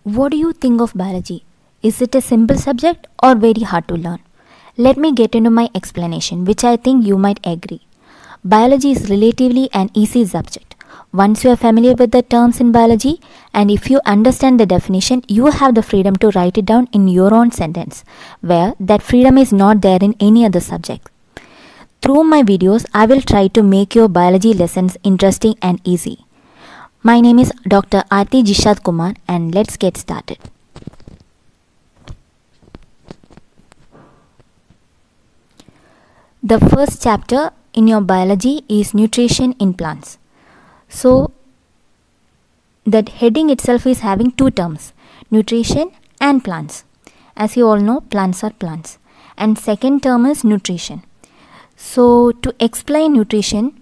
What do you think of biology? Is it a simple subject or very hard to learn? Let me get into my explanation, which I think you might agree. Biology is relatively an easy subject. Once you are familiar with the terms in biology, and if you understand the definition, you have the freedom to write it down in your own sentence, where that freedom is not there in any other subject. Through my videos, I will try to make your biology lessons interesting and easy. My name is Dr. Aarti Jishad Kumar, and let's get started. The first chapter in your biology is nutrition in plants. So, that heading itself is having two terms, nutrition and plants. As you all know, plants are plants. And second term is nutrition. So, to explain nutrition,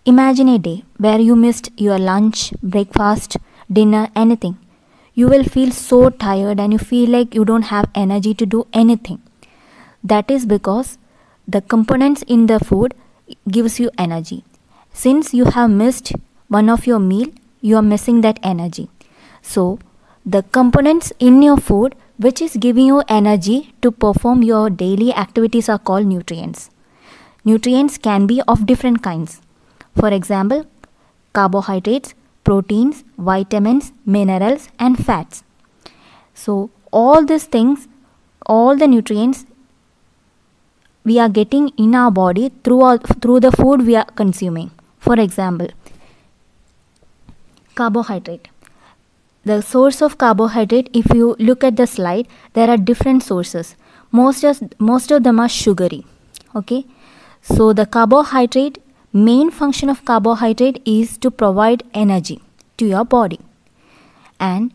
imagine a day where you missed your lunch, breakfast, dinner, anything. You will feel so tired and you feel like you don't have energy to do anything. That is because the components in the food gives you energy. Since you have missed one of your meal, you are missing that energy. So, the components in your food which is giving you energy to perform your daily activities are called nutrients. Nutrients can be of different kinds. For example, carbohydrates, proteins, vitamins, minerals and fats. So, all these things, all the nutrients we are getting in our body through the food we are consuming. For example, carbohydrate. The source of carbohydrate, if you look at the slide, there are different sources. Most of them are sugary. Okay. So the carbohydrate, main function of carbohydrate is to provide energy to your body. And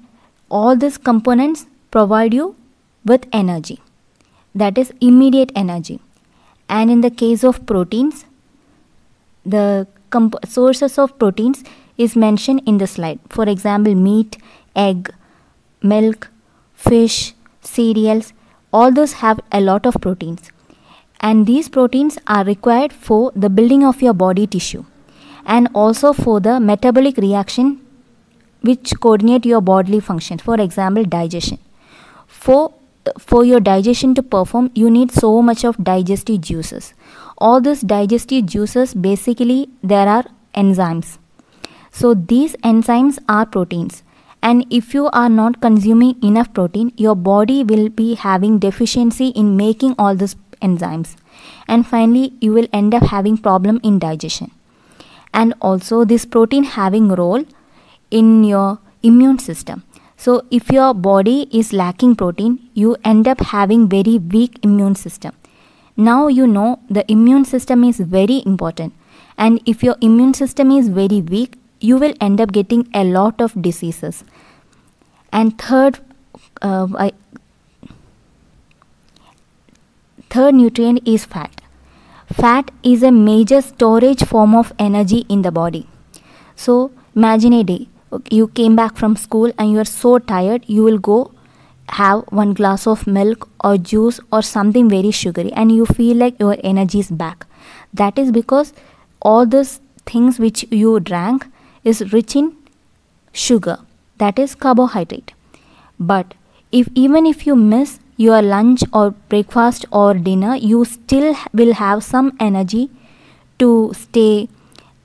all these components provide you with energy. That is immediate energy. And in the case of proteins, the sources of proteins is mentioned in the slide. For example, meat, egg, milk, fish, cereals, all those have a lot of proteins. And these proteins are required for the building of your body tissue and also for the metabolic reaction which coordinate your bodily functions. For example, digestion. For your digestion to perform, you need so much of digestive juices. All these digestive juices, basically there are enzymes. So these enzymes are proteins. And if you are not consuming enough protein, your body will be having deficiency in making all these enzymes. And finally, you will end up having problem in digestion. And also this protein having role in your immune system. So if your body is lacking protein, you end up having very weak immune system. Now you know the immune system is very important. And if your immune system is very weak, you will end up getting a lot of diseases. And third nutrient is fat. Fat is a major storage form of energy in the body. So imagine a day. You came back from school and you are so tired, you will go have one glass of milk or juice or something very sugary and you feel like your energy is back. That is because all those things which you drank is rich in sugar, that is carbohydrate. But even if you miss your lunch or breakfast or dinner, you still will have some energy to stay,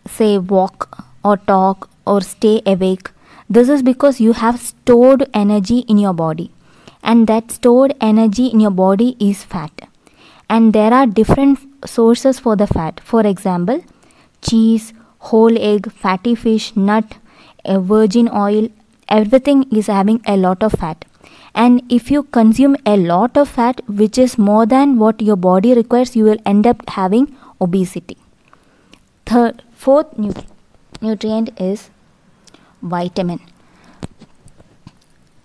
say, walk or talk or stay awake. This is because you have stored energy in your body, and that stored energy in your body is fat. And there are different sources for the fat. For example, cheese, whole egg, fatty fish, nut, virgin oil, everything is having a lot of fat. And if you consume a lot of fat, which is more than what your body requires, you will end up having obesity. Fourth nutrient is vitamin.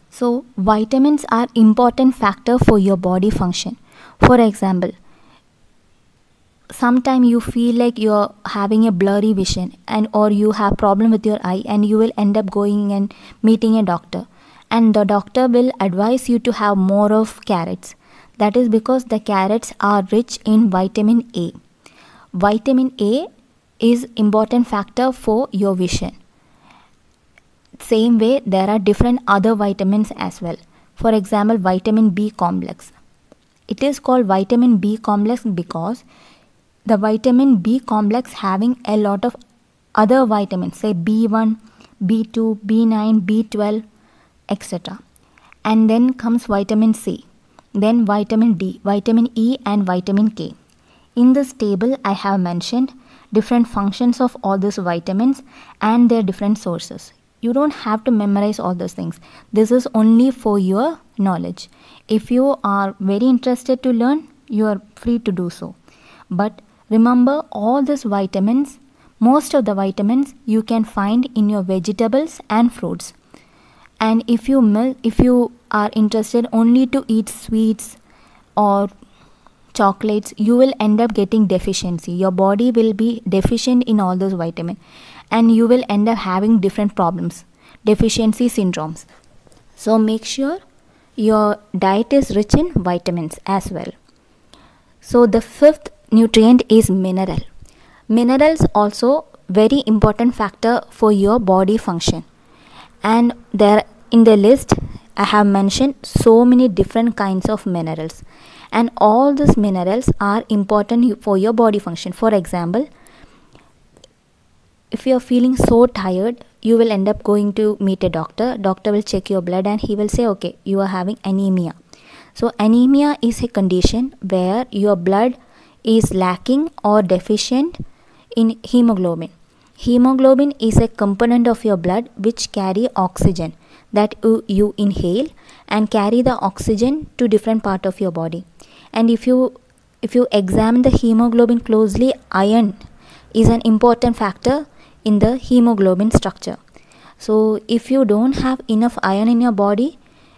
So vitamins are important factor for your body function. For example, sometime you feel like you're having a blurry vision or you have problem with your eye, and you will end up going and meeting a doctor, and the doctor will advise you to have more of carrots. That is because the carrots are rich in vitamin A. Vitamin A is important factor for your vision. Same way, there are different other vitamins as well. For example, vitamin B complex. It is called vitamin B complex because the vitamin B complex having a lot of other vitamins, say B1, B2, B9, B12, etc. And then comes vitamin C, then vitamin D, vitamin E and vitamin K. In this table, I have mentioned different functions of all these vitamins and their different sources. You don't have to memorize all those things. This is only for your knowledge. If you are very interested to learn, you are free to do so. But remember, all these vitamins, most of the vitamins you can find in your vegetables and fruits. And if you are interested only to eat sweets or chocolates, you will end up getting deficiency. Your body will be deficient in all those vitamins, and you will end up having different problems, deficiency syndromes. So make sure your diet is rich in vitamins as well. So the fifth nutrient is mineral. Minerals also very important factor for your body function. And there in the list I have mentioned so many different kinds of minerals, and all these minerals are important for your body function. For example, if you are feeling so tired, you will end up going to meet a doctor. Doctor will check your blood and he will say, okay, you are having anemia. So anemia is a condition where your blood is lacking or deficient in hemoglobin. Hemoglobin is a component of your blood which carry oxygen that you inhale and carry the oxygen to different part of your body. And if you examine the hemoglobin closely, iron is an important factor in the hemoglobin structure. So if you don't have enough iron in your body,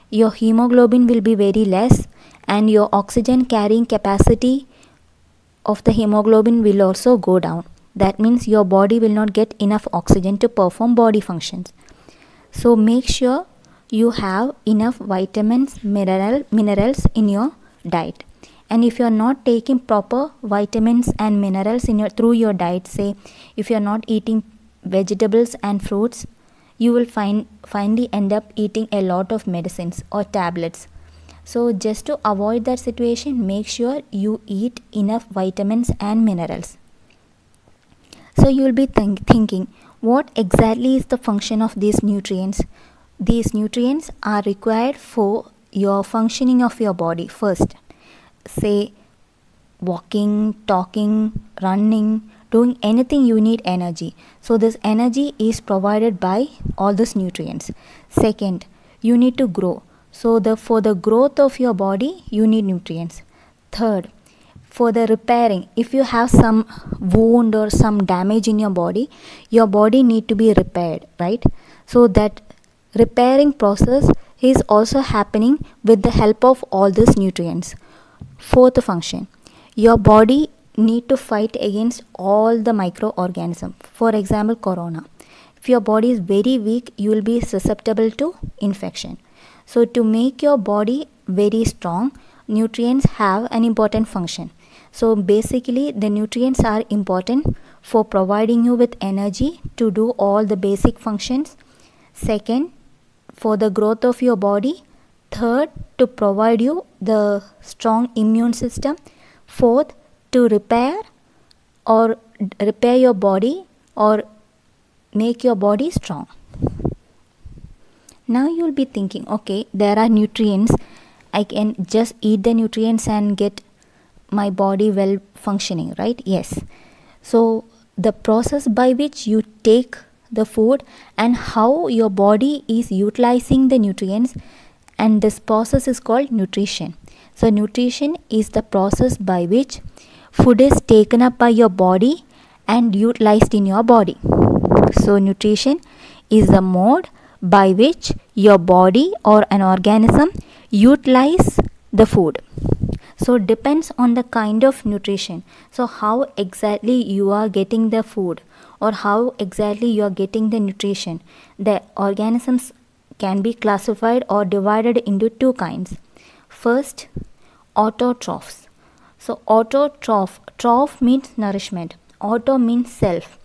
your hemoglobin will be very less, and your oxygen carrying capacity of the hemoglobin will also go down. That means your body will not get enough oxygen to perform body functions. So make sure you have enough vitamins, minerals in your diet. And if you are not taking proper vitamins and minerals through your diet, say if you are not eating vegetables and fruits, you will finally end up eating a lot of medicines or tablets. So just to avoid that situation, make sure you eat enough vitamins and minerals. So you will be thinking, what exactly is the function of these nutrients? These nutrients are required for your functioning of your body. First, say walking, talking, running, doing anything, you need energy. So this energy is provided by all these nutrients. Second, you need to grow. So for the growth of your body, you need nutrients. Third, for the repairing, if you have some wound or some damage in your body need to be repaired, right? So that repairing process is also happening with the help of all these nutrients. Fourth function, your body need to fight against all the microorganisms. For example, corona. If your body is very weak, you will be susceptible to infection. So to make your body very strong, nutrients have an important function. So basically the nutrients are important for providing you with energy to do all the basic functions. Second, for the growth of your body. Third, to provide you the strong immune system. Fourth, to repair your body or make your body strong. Now you will be thinking, okay, there are nutrients, I can just eat the nutrients and get my body well functioning, right? Yes. So the process by which you take the food and how your body is utilizing the nutrients, and this process is called nutrition. So nutrition is the process by which food is taken up by your body and utilized in your body. So nutrition is the mode by which your body or an organism utilize the food. So it depends on the kind of nutrition. So how exactly you are getting the food or how exactly you are getting the nutrition. The organisms can be classified or divided into two kinds. First, autotrophs. So troph means nourishment. Auto means self.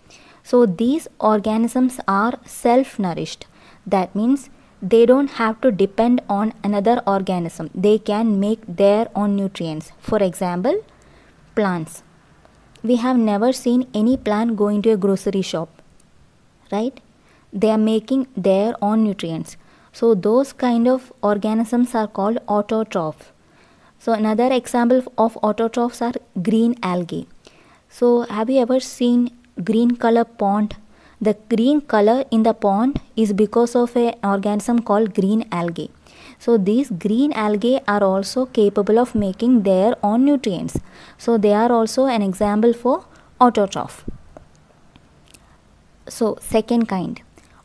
So these organisms are self-nourished. That means they don't have to depend on another organism. They can make their own nutrients. For example, plants. We have never seen any plant going to a grocery shop, right? They are making their own nutrients. So those kind of organisms are called autotrophs. So another example of autotrophs are green algae. So have you ever seen green color pond? The green color in the pond is because of an organism called green algae. So these green algae are also capable of making their own nutrients. So they are also an example for autotroph. So second kind,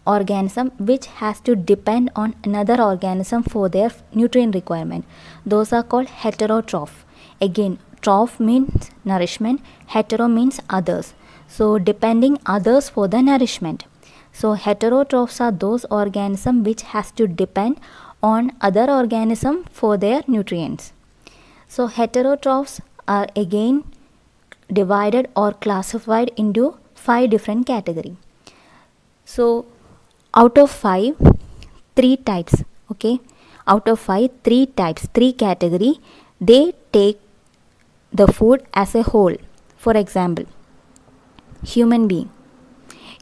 organism which has to depend on another organism for their nutrient requirement. Those are called heterotroph. Again, troph means nourishment, hetero means others. So depending others for the nourishment. So heterotrophs are those organisms which has to depend on other organism for their nutrients. So heterotrophs are again divided or classified into 5 different categories. So out of 5, 3 types, okay, out of 5, 3 types, 3 category, they take the food as a whole. For example, human beings,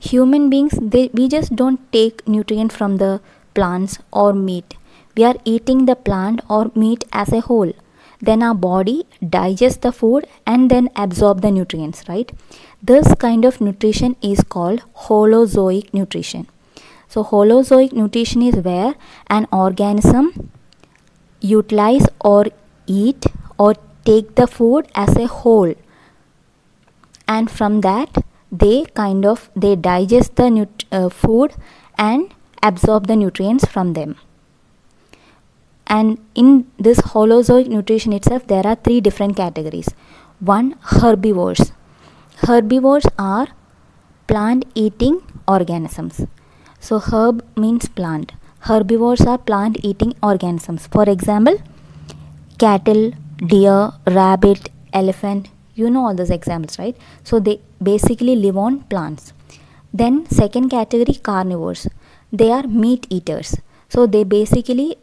we just don't take nutrient from the plants or meat. We are eating the plant or meat as a whole. Then our body digests the food and then absorb the nutrients, right? This kind of nutrition is called holozoic nutrition. So holozoic nutrition is where an organism utilize or eat or take the food as a whole, and from that they digest the food and absorb the nutrients from them. And in this holozoic nutrition itself, there are 3 different categories. 1, herbivores. Herbivores are plant eating organisms. So herb means plant. Herbivores are plant eating organisms. For example, cattle, deer, rabbit, elephant, you know all those examples, right? So they basically live on plants. Then second category, carnivores. They are meat eaters. So they basically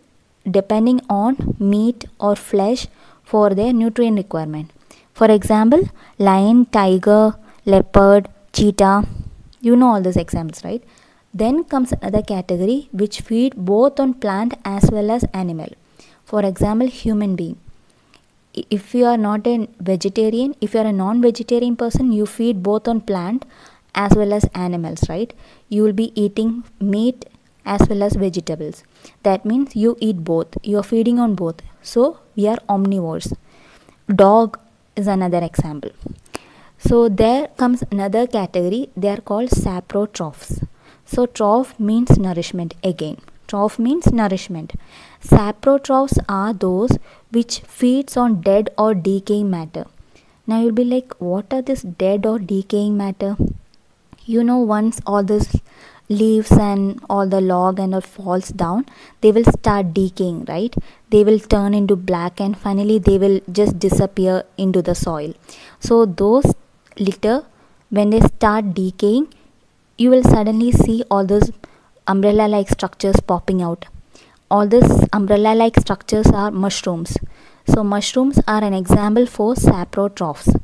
depending on meat or flesh for their nutrient requirement. For example, lion, tiger, leopard, cheetah, you know all those examples, right? Then comes another category which feed both on plant as well as animal. For example, human being. If you are not a vegetarian, if you are a non-vegetarian person, you feed both on plant as well as animals, right? You will be eating meat as well as vegetables. That means you eat both. You are feeding on both. So we are omnivores. Dog is another example. So there comes another category. They are called saprotrophs. So troph means nourishment again. Troph means nourishment. Saprotrophs are those which feeds on dead or decaying matter. Now you'll be like, what are this dead or decaying matter? You know, once all this leaves and all the log and all falls down, they will start decaying, right? They will turn into black and finally they will just disappear into the soil. So those litter, when they start decaying, you will suddenly see all those umbrella like structures popping out. All these umbrella like structures are mushrooms. So mushrooms are an example for saprotrophs.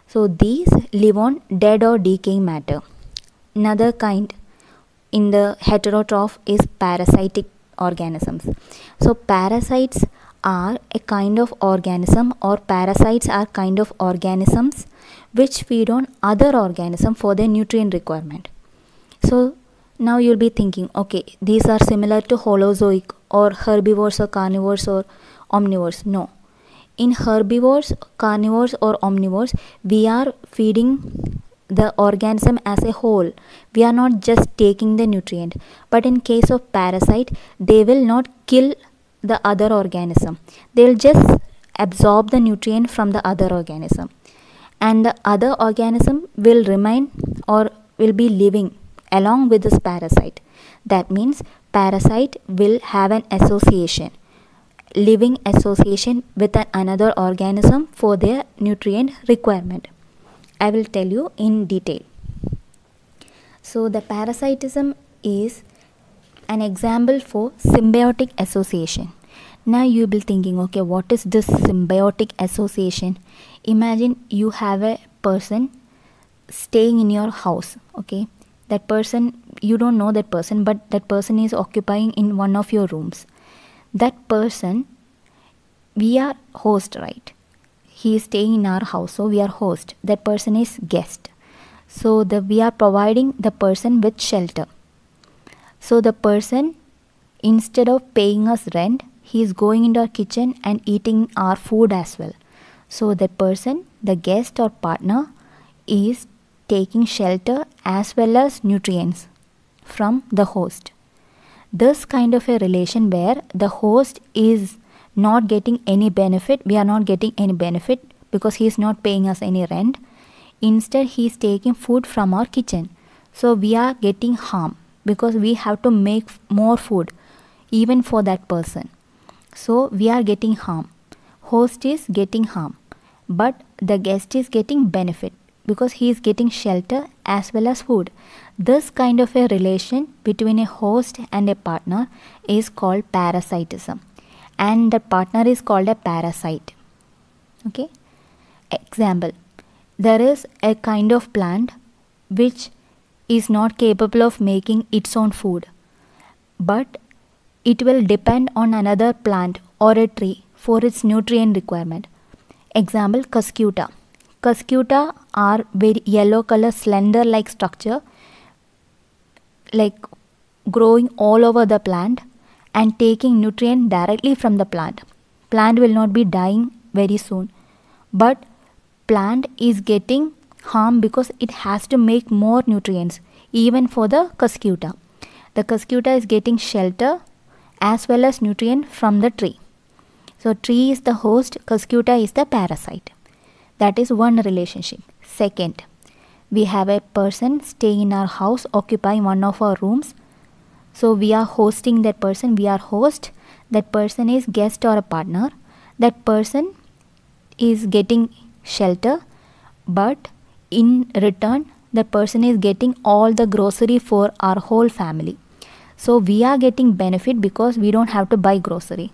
So these live on dead or decaying matter. Another kind in the heterotroph is parasitic organisms. So parasites are a kind of organism, or parasites are kind of organisms which feed on other organisms for their nutrient requirement. So now you'll be thinking, okay, these are similar to holozoic or herbivores or carnivores or omnivores. No. In herbivores, carnivores or omnivores, we are feeding the organism as a whole. We are not just taking the nutrient. But in case of parasite, they will not kill the other organism. They will just absorb the nutrient from the other organism. And the other organism will remain or will be living along with this parasite. That means parasite will have an association, living association with another organism for their nutrient requirement. I will tell you in detail. So the parasitism is an example for symbiotic association. Now you will be thinking, okay, what is this symbiotic association? Imagine you have a person staying in your house, okay? That person, you don't know that person, but that person is occupying in one of your rooms. That person, we are host, right? He is staying in our house, so we are host. That person is guest. So we are providing the person with shelter. So the person, instead of paying us rent, he is going into our kitchen and eating our food as well. So the person, the guest or partner, is taking shelter as well as nutrients from the host. This kind of a relation where the host is not getting any benefit, we are not getting any benefit because he is not paying us any rent. Instead, he is taking food from our kitchen. So we are getting harm because we have to make more food even for that person. So we are getting harm. Host is getting harm, but the guest is getting benefit because he is getting shelter as well as food. This kind of a relation between a host and a partner is called parasitism, and the partner is called a parasite. Okay. Example, there is a kind of plant which is not capable of making its own food, but it will depend on another plant or a tree for its nutrient requirement. Example, cuscuta. Cuscuta are very yellow color, slender like structure, like growing all over the plant and taking nutrient directly from the plant. Plant will not be dying very soon, but plant is getting harm because it has to make more nutrients even for the cuscuta. The cuscuta is getting shelter as well as nutrient from the tree. So tree is the host, cuscuta is the parasite. That is one relationship. Second, we have a person staying in our house, occupying one of our rooms. So we are hosting that person, we are host. That person is guest or a partner. That person is getting shelter, but in return, that person is getting all the grocery for our whole family. So we are getting benefit because we don't have to buy grocery,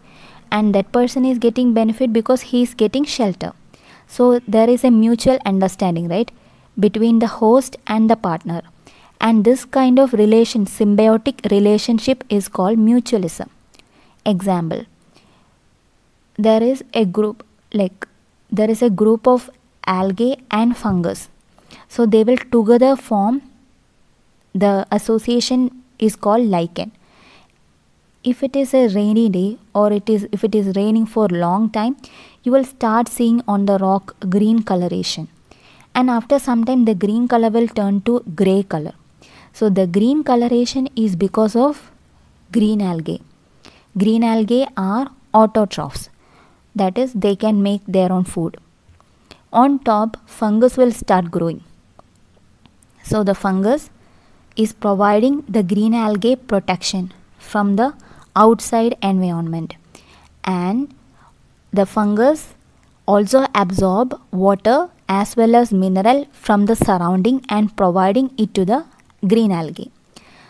and that person is getting benefit because he is getting shelter. So there is a mutual understanding, right, between the host and the partner. And this kind of relation, symbiotic relationship, is called mutualism. Example, there is a group of algae and fungus. So they will together form, the association is called lichen. If it is a rainy day or if it is raining for a long time, you will start seeing on the rock green coloration, and after some time the green color will turn to grey color. So the green coloration is because of green algae. Green algae are autotrophs, that is, they can make their own food. On top, fungus will start growing. So the fungus is providing the green algae protection from the outside environment, and the fungus also absorb water as well as mineral from the surrounding and providing it to the green algae.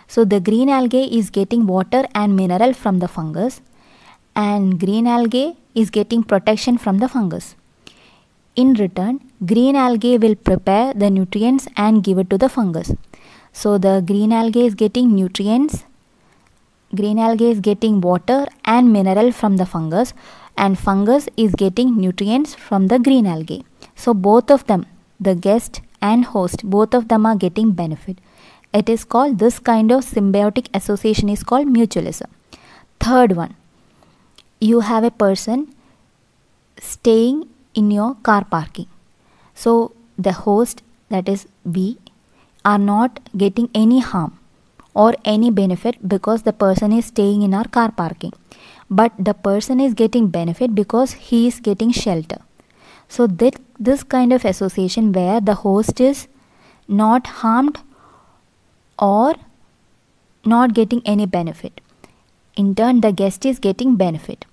So the green algae is getting water and mineral from the fungus, and green algae is getting protection from the fungus. In return, green algae will prepare the nutrients and give it to the fungus. So the green algae is getting nutrients, green algae is getting water and mineral from the fungus, and fungus is getting nutrients from the green algae. So both of them, the guest and host, both of them are getting benefit. It is called, this kind of symbiotic association is called mutualism. Third one, you have a person staying in your car parking. So the host, that is we, are not getting any harm or any benefit because the person is staying in our car parking, but the person is getting benefit because he is getting shelter. So this kind of association where the host is not harmed or not getting any benefit, in turn the guest is getting benefit.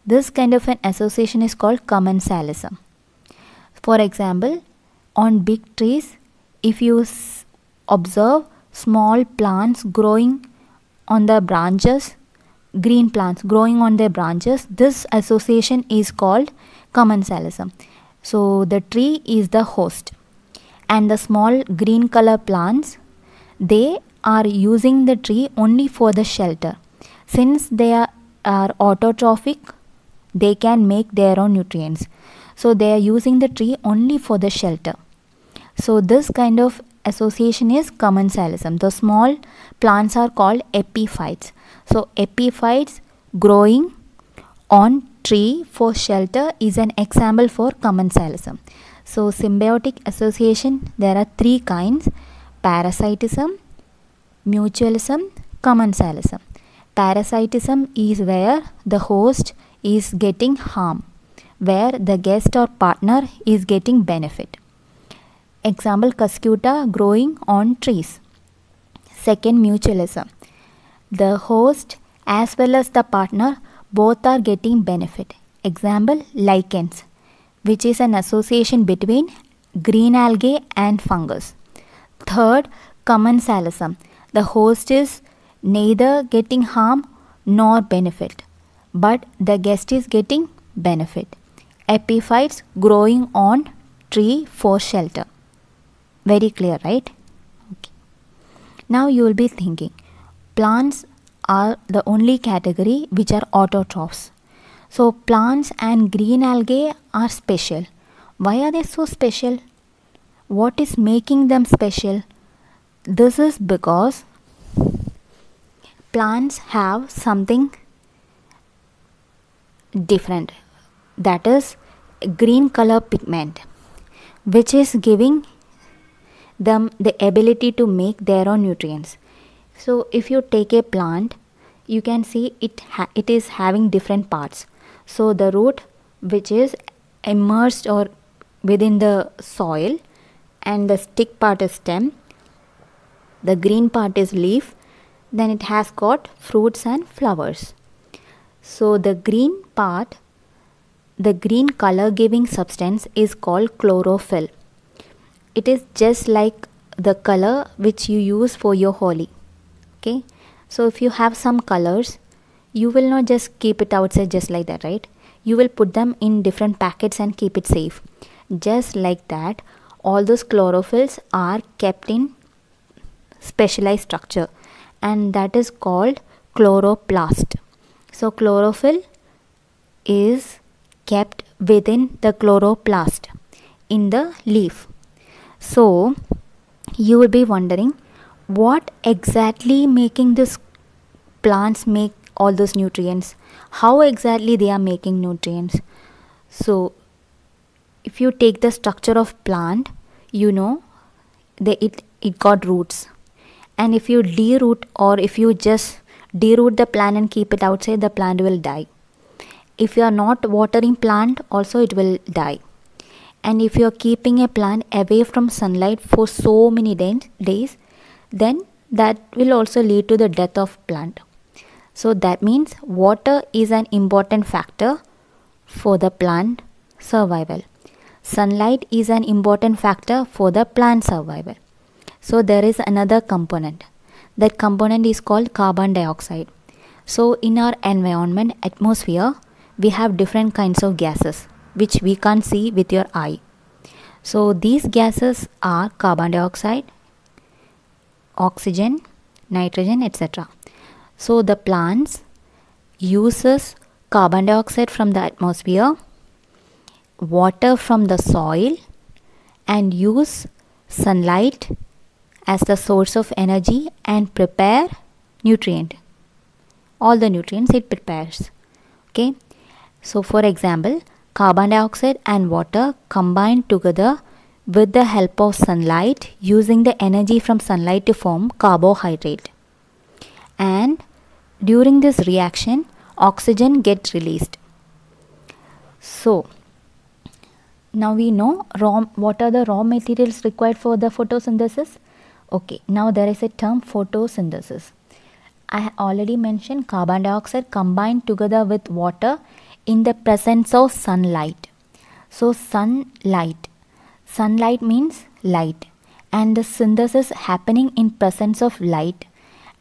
This kind of an association is called commensalism. For example, on big trees, if you observe small plants growing on the branches, green plants growing on their branches, this association is called commensalism. So the tree is the host, and the small green color plants, they are using the tree only for the shelter. Since they are autotrophic, they can make their own nutrients. So they are using the tree only for the shelter. So this kind of association is commensalism. The small plants are called epiphytes. So epiphytes growing on tree for shelter is an example for commensalism. So symbiotic association, there are three kinds: parasitism, mutualism, commensalism. Parasitism is where the host is getting harm, where the guest or partner is getting benefit. Example, cuscuta growing on trees. Second, mutualism. The host as well as the partner both are getting benefit. Example, lichens, which is an association between green algae and fungus. Third, commensalism. The host is neither getting harm nor benefit, but the guest is getting benefit. Epiphytes growing on tree for shelter. Very clear, right? Okay. Now you will be thinking, plants are the only category which are autotrophs. So plants and green algae are special. Why are they so special? What is making them special? This is because plants have something different, that is green color pigment, which is giving them the ability to make their own nutrients. So if you take a plant, you can see it is having different parts. So the root, which is immersed or within the soil, and the stick part is stem, the green part is leaf, then it has got fruits and flowers. So the green part, the green color giving substance is called chlorophyll. It is just like the color which you use for your holi. Okay, so if you have some colors, you will not just keep it outside just like that, right? You will put them in different packets and keep it safe. Just like that, all those chlorophylls are kept in specialized structure, and that is called chloroplast. So chlorophyll is kept within the chloroplast in the leaf. So you will be wondering, what exactly making this plants make all those nutrients? How exactly they are making nutrients? So if you take the structure of plant, you know it got roots, and if you deroot, or if you just deroot the plant and keep it outside, the plant will die. If you are not watering plant, also it will die. And if you are keeping a plant away from sunlight for so many days, then that will also lead to the death of plant. So that means water is an important factor for the plant survival. Sunlight is an important factor for the plant survival. So there is another component. That component is called carbon dioxide. So in our environment, atmosphere, we have different kinds of gases which we can't see with your eye. So these gases are carbon dioxide, oxygen, nitrogen, etc. So the plants uses carbon dioxide from the atmosphere, water from the soil, and use sunlight as the source of energy and prepare nutrient. All the nutrients it prepares. Okay. So for example, carbon dioxide and water combine together with the help of sunlight, using the energy from sunlight to form carbohydrate. And during this reaction, oxygen gets released. So now we know what are the raw materials required for the photosynthesis. Okay, now there is a term photosynthesis. I already mentioned carbon dioxide combined together with water in the presence of sunlight. So sunlight means light, and the synthesis happening in presence of light,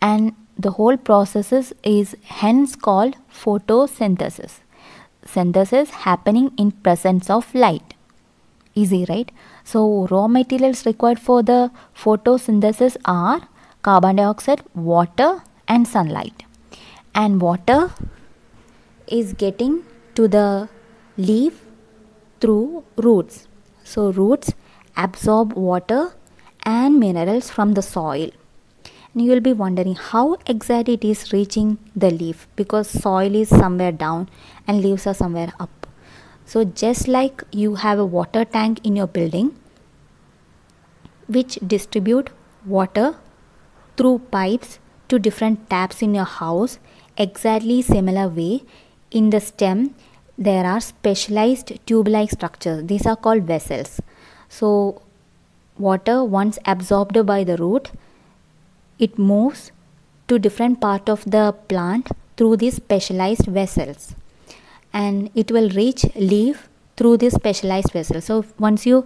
and the whole process is hence called photosynthesis. Synthesis happening in presence of light. Easy, right? So raw materials required for the photosynthesis are carbon dioxide, water and sunlight. And water is getting to the leaf through roots. So roots absorb water and minerals from the soil. And you will be wondering how exactly it is reaching the leaf, because soil is somewhere down and leaves are somewhere up. So just like you have a water tank in your building which distribute water through pipes to different taps in your house, exactly similar way in the stem there are specialized tube-like structures. These are called vessels. So water once absorbed by the root, it moves to different part of the plant through these specialized vessels, and it will reach leaf through this specialized vessel. So once you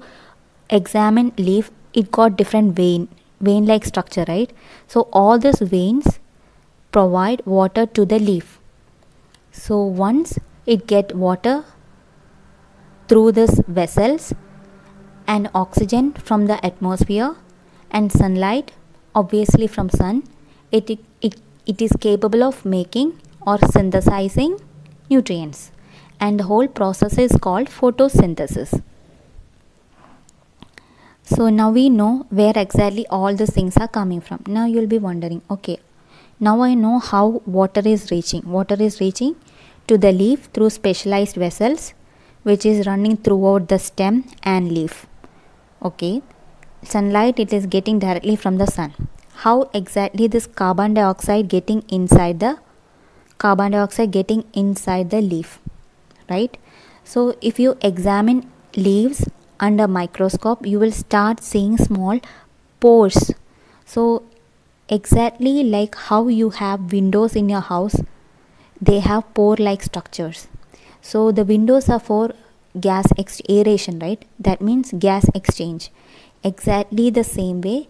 examine leaf, it got different vein like structure, right? So all these veins provide water to the leaf. So once it get water through these vessels and oxygen from the atmosphere and sunlight obviously from sun, it is capable of making or synthesizing nutrients, and the whole process is called photosynthesis. So now we know where exactly all these things are coming from. Now you will be wondering, okay, now I know how water is reaching. Water is reaching to the leaf through specialized vessels which is running throughout the stem and leaf. Okay, sunlight it is getting directly from the sun. How exactly this carbon dioxide getting inside the leaf, right? So if you examine leaves under microscope, you will start seeing small pores. So exactly like how you have windows in your house, they have pore like structures. So the windows are for gas aeration, right? That means gas exchange. Exactly the same way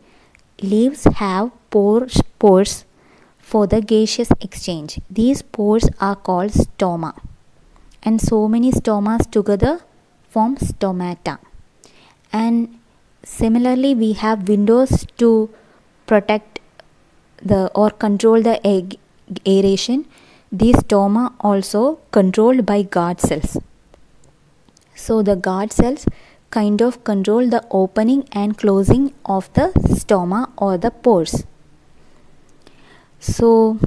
leaves have pores for the gaseous exchange. These pores are called stoma, and so many stomas together form stomata. And similarly we have windows to protect or control the aeration. These stoma also controlled by guard cells. So the guard cells kind of control the opening and closing of the stoma or the pores. So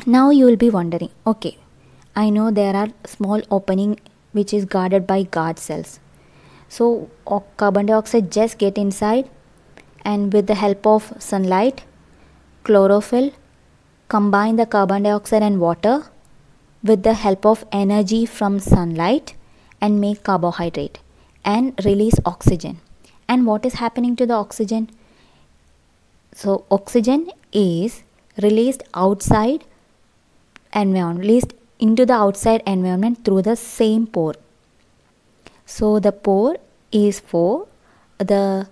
now you will be wondering, okay, I know there are small opening which is guarded by guard cells. So carbon dioxide just get inside, and with the help of sunlight, chlorophyll combine the carbon dioxide and water with the help of energy from sunlight and make carbohydrate and release oxygen. And what is happening to the oxygen? So oxygen is released outside environment, released into the outside environment through the same pore. So the pore is for the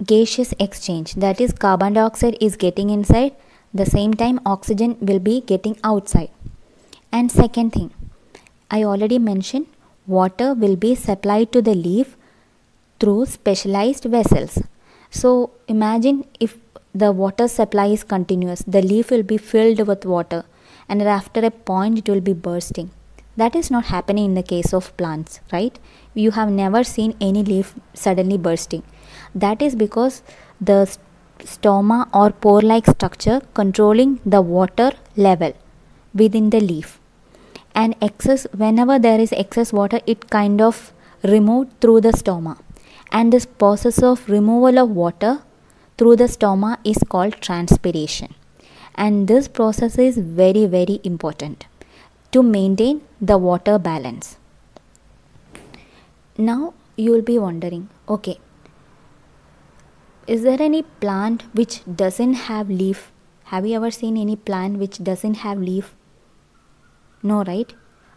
gaseous exchange, that is carbon dioxide is getting inside, the same time oxygen will be getting outside. And second thing, I already mentioned, water will be supplied to the leaf through specialized vessels. So imagine if the water supply is continuous, the leaf will be filled with water, and after a point it will be bursting. That is not happening in the case of plants, right? You have never seen any leaf suddenly bursting. That is because the stoma or pore like structure controlling the water level within the leaf, and excess, whenever there is excess water, it kind of removed through the stoma, and this process of removal of water through the stoma is called transpiration. And this process is very, very important to maintain the water balance. Now you will be wondering, okay, is there any plant which doesn't have leaf? Have you ever seen any plant which doesn't have leaf? No, right?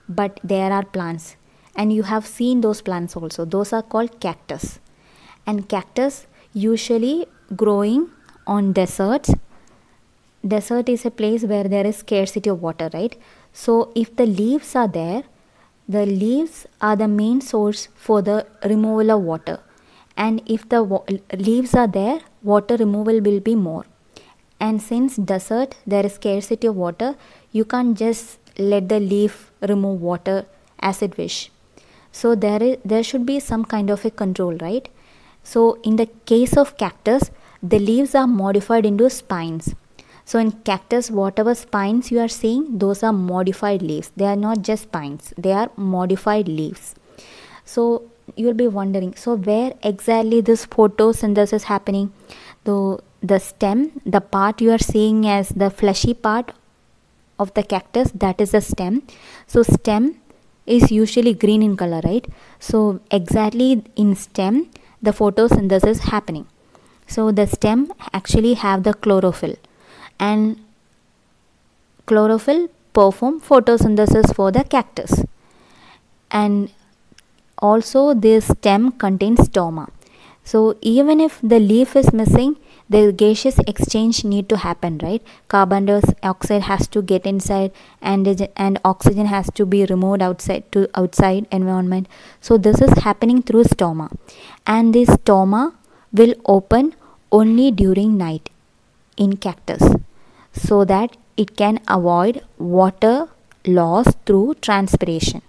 But there are plants, and you have seen those plants also. Those are called cactus. And cactus usually growing on deserts desert is a place where there is scarcity of water, right? So if the leaves are there, the leaves are the main source for the removal of water, and if the leaves are there, water removal will be more. And since desert there is scarcity of water, you can't just let the leaf remove water as it wish. So there should be some kind of a control, right? So in the case of cactus, the leaves are modified into spines. So in cactus, whatever spines you are seeing, those are modified leaves. They are not just spines, they are modified leaves. So you will be wondering, so where exactly this photosynthesis is happening? The stem, the part you are seeing as the fleshy part of the cactus, that is the stem. So stem is usually green in color, right? So exactly in stem, the photosynthesis is happening. So the stem actually have the chlorophyll, and chlorophyll perform photosynthesis for the cactus. And also this stem contains stoma. So even if the leaf is missing, the gaseous exchange need to happen, right? Carbon dioxide has to get inside, and oxygen has to be removed outside environment. So this is happening through stoma, and this stoma will open only during night in cactus, so that it can avoid water loss through transpiration.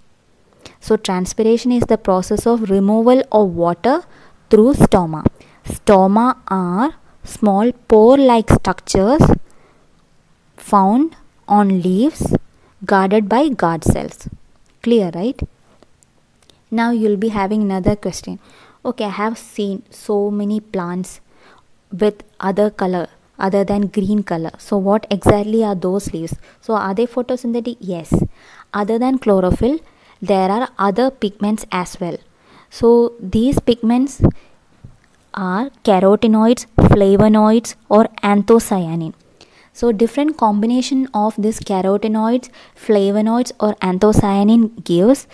So transpiration is the process of removal of water through stoma. Stoma are small pore-like structures found on leaves guarded by guard cells. Clear, right? Now you'll be having another question. Okay, I have seen so many plants with other color other than green color. So what exactly are those leaves? So are they photosynthetic? Yes. Other than chlorophyll, there are other pigments as well. So these pigments are carotenoids, flavonoids, or anthocyanin. So different combination of these carotenoids, flavonoids, or anthocyanin gives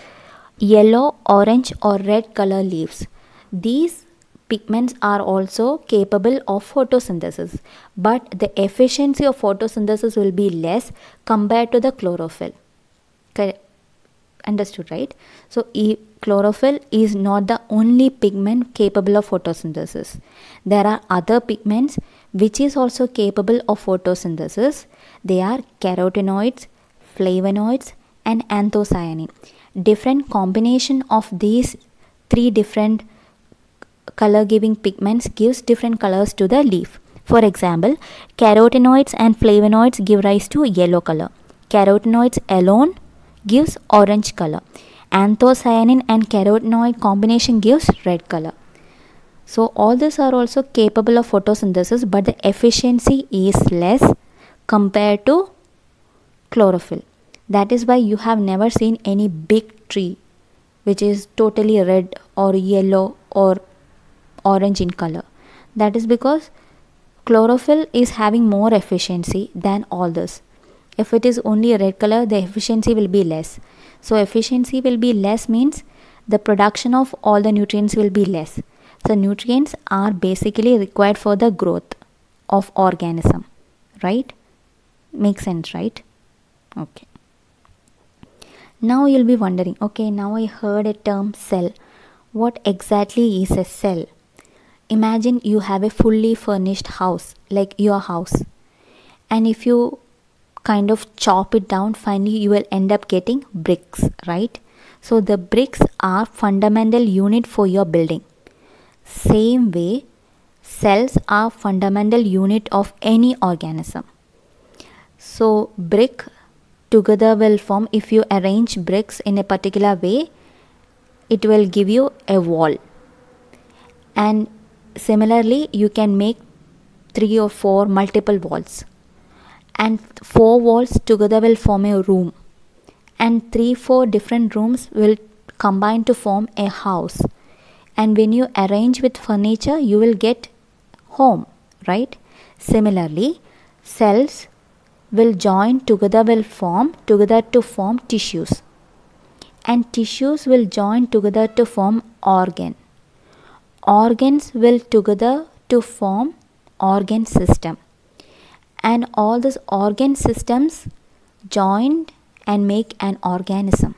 yellow, orange, or red color leaves. These pigments are also capable of photosynthesis, but the efficiency of photosynthesis will be less compared to the chlorophyll. Understood, right? So chlorophyll is not the only pigment capable of photosynthesis. There are other pigments which is also capable of photosynthesis. They are carotenoids, flavonoids, and anthocyanin. Different combination of these three different color giving pigments gives different colors to the leaf. For example, carotenoids and flavonoids give rise to yellow color. Carotenoids alone gives orange color. Anthocyanin and carotenoid combination gives red color. So all these are also capable of photosynthesis, but the efficiency is less compared to chlorophyll. That is why you have never seen any big tree which is totally red or yellow or orange in color. That is because chlorophyll is having more efficiency than all this. If it is only a red color, the efficiency will be less. So efficiency will be less means the production of all the nutrients will be less. So nutrients are basically required for the growth of organism, right? Makes sense, right? Okay. Now you'll be wondering, okay, now I heard a term cell. What exactly is a cell? Imagine you have a fully furnished house, like your house, and if you kind of chop it down, finally you will end up getting bricks, right? So the bricks are fundamental unit for your building. Same way, cells are fundamental unit of any organism. So brick together will form, if you arrange bricks in a particular way, it will give you a wall. And similarly, you can make 3 or 4 multiple walls, and 4 walls together will form a room, and 3-4 different rooms will combine to form a house. And when you arrange with furniture, you will get home, right? Similarly, cells will join together to form tissues, and tissues will join together to form organs will together to form organ system, and all these organ systems joined and make an organism.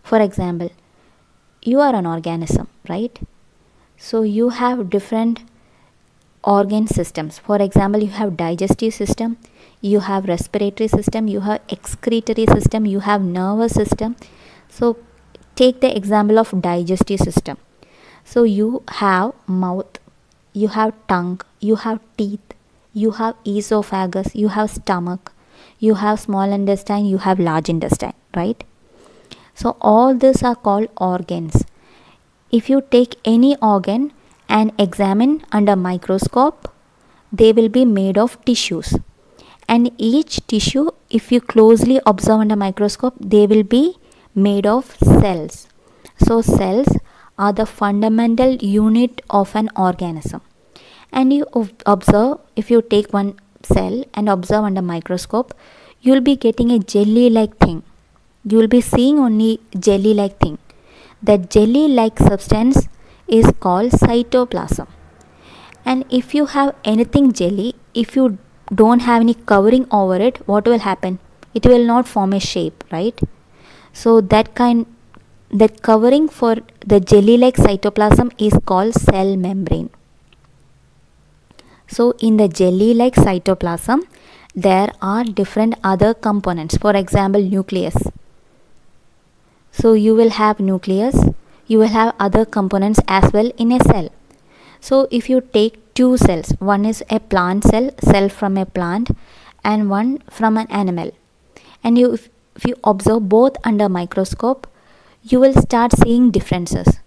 For example, you are an organism, right? So you have different organ systems. For example, you have digestive system, you have respiratory system, you have excretory system, you have nervous system. So take the example of digestive system. So you have mouth, you have tongue, you have teeth, you have esophagus, you have stomach, you have small intestine, you have large intestine, right? So all these are called organs. If you take any organ and examine under microscope, they will be made of tissues. And each tissue, if you closely observe under microscope, they will be made of cells. So cells are the fundamental unit of an organism. And you observe, if you take one cell and observe under microscope, you will be getting a jelly-like thing. You will be seeing only jelly-like thing. That jelly-like substance is called cytoplasm. And if you have anything jelly, if you don't have any covering over it, what will happen? It will not form a shape, right? So that covering for the jelly-like cytoplasm is called cell membrane. So in the jelly-like cytoplasm, there are different other components. For example, nucleus. So you will have nucleus, you will have other components as well in a cell. So if you take two cells, one is a plant cell from a plant, and one from an animal, and if you observe both under microscope, you will start seeing differences.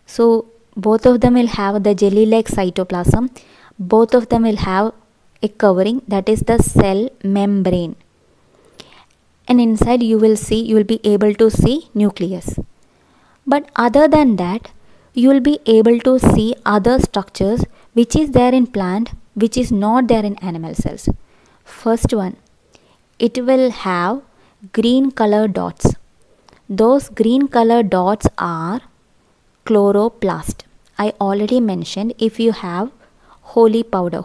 So both of them will have the jelly-like cytoplasm, both of them will have a covering, that is the cell membrane, and inside you will be able to see nucleus. But other than that, you will be able to see other structures which is there in plant, which is not there in animal cells. First one, it will have green color dots. Those green color dots are chloroplast. I already mentioned, if you have holy powder,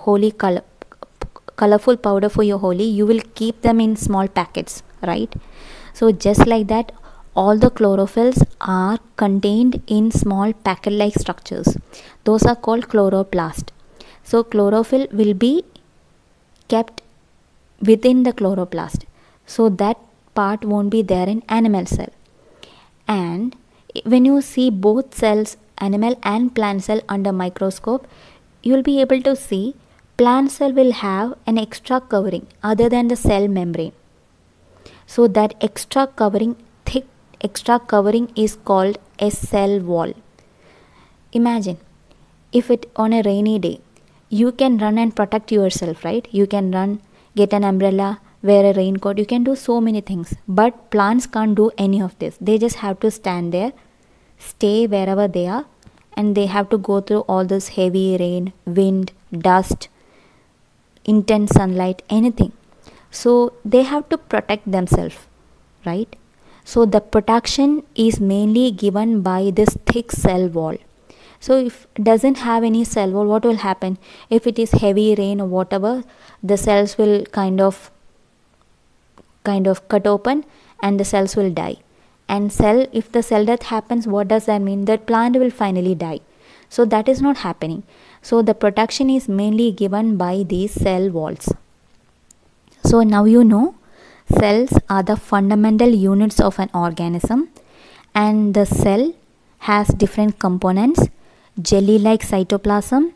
colorful powder for your holy, you will keep them in small packets, right? So just like that, all the chlorophylls are contained in small packet-like structures. Those are called chloroplast. So chlorophyll will be kept within the chloroplast. So that part won't be there in animal cell. And when you see both cells, animal and plant cell under microscope, you will be able to see plant cell will have an extra covering other than the cell membrane. So that extra covering is called a cell wall. Imagine if it on a rainy day, you can run and protect yourself, right? You can run, get an umbrella, wear a raincoat, you can do so many things. But plants can't do any of this. They just have to stand there, stay wherever they are, and they have to go through all this heavy rain, wind, dust, intense sunlight, anything. So they have to protect themselves, right? So the protection is mainly given by this thick cell wall. So if it doesn't have any cell wall, what will happen? If it is heavy rain or whatever, the cells will kind of cut open and the cells will die. And if the cell death happens, what does that mean? That plant will finally die. So that is not happening. So the protection is mainly given by these cell walls. So now you know cells are the fundamental units of an organism, and the cell has different components. Jelly-like cytoplasm,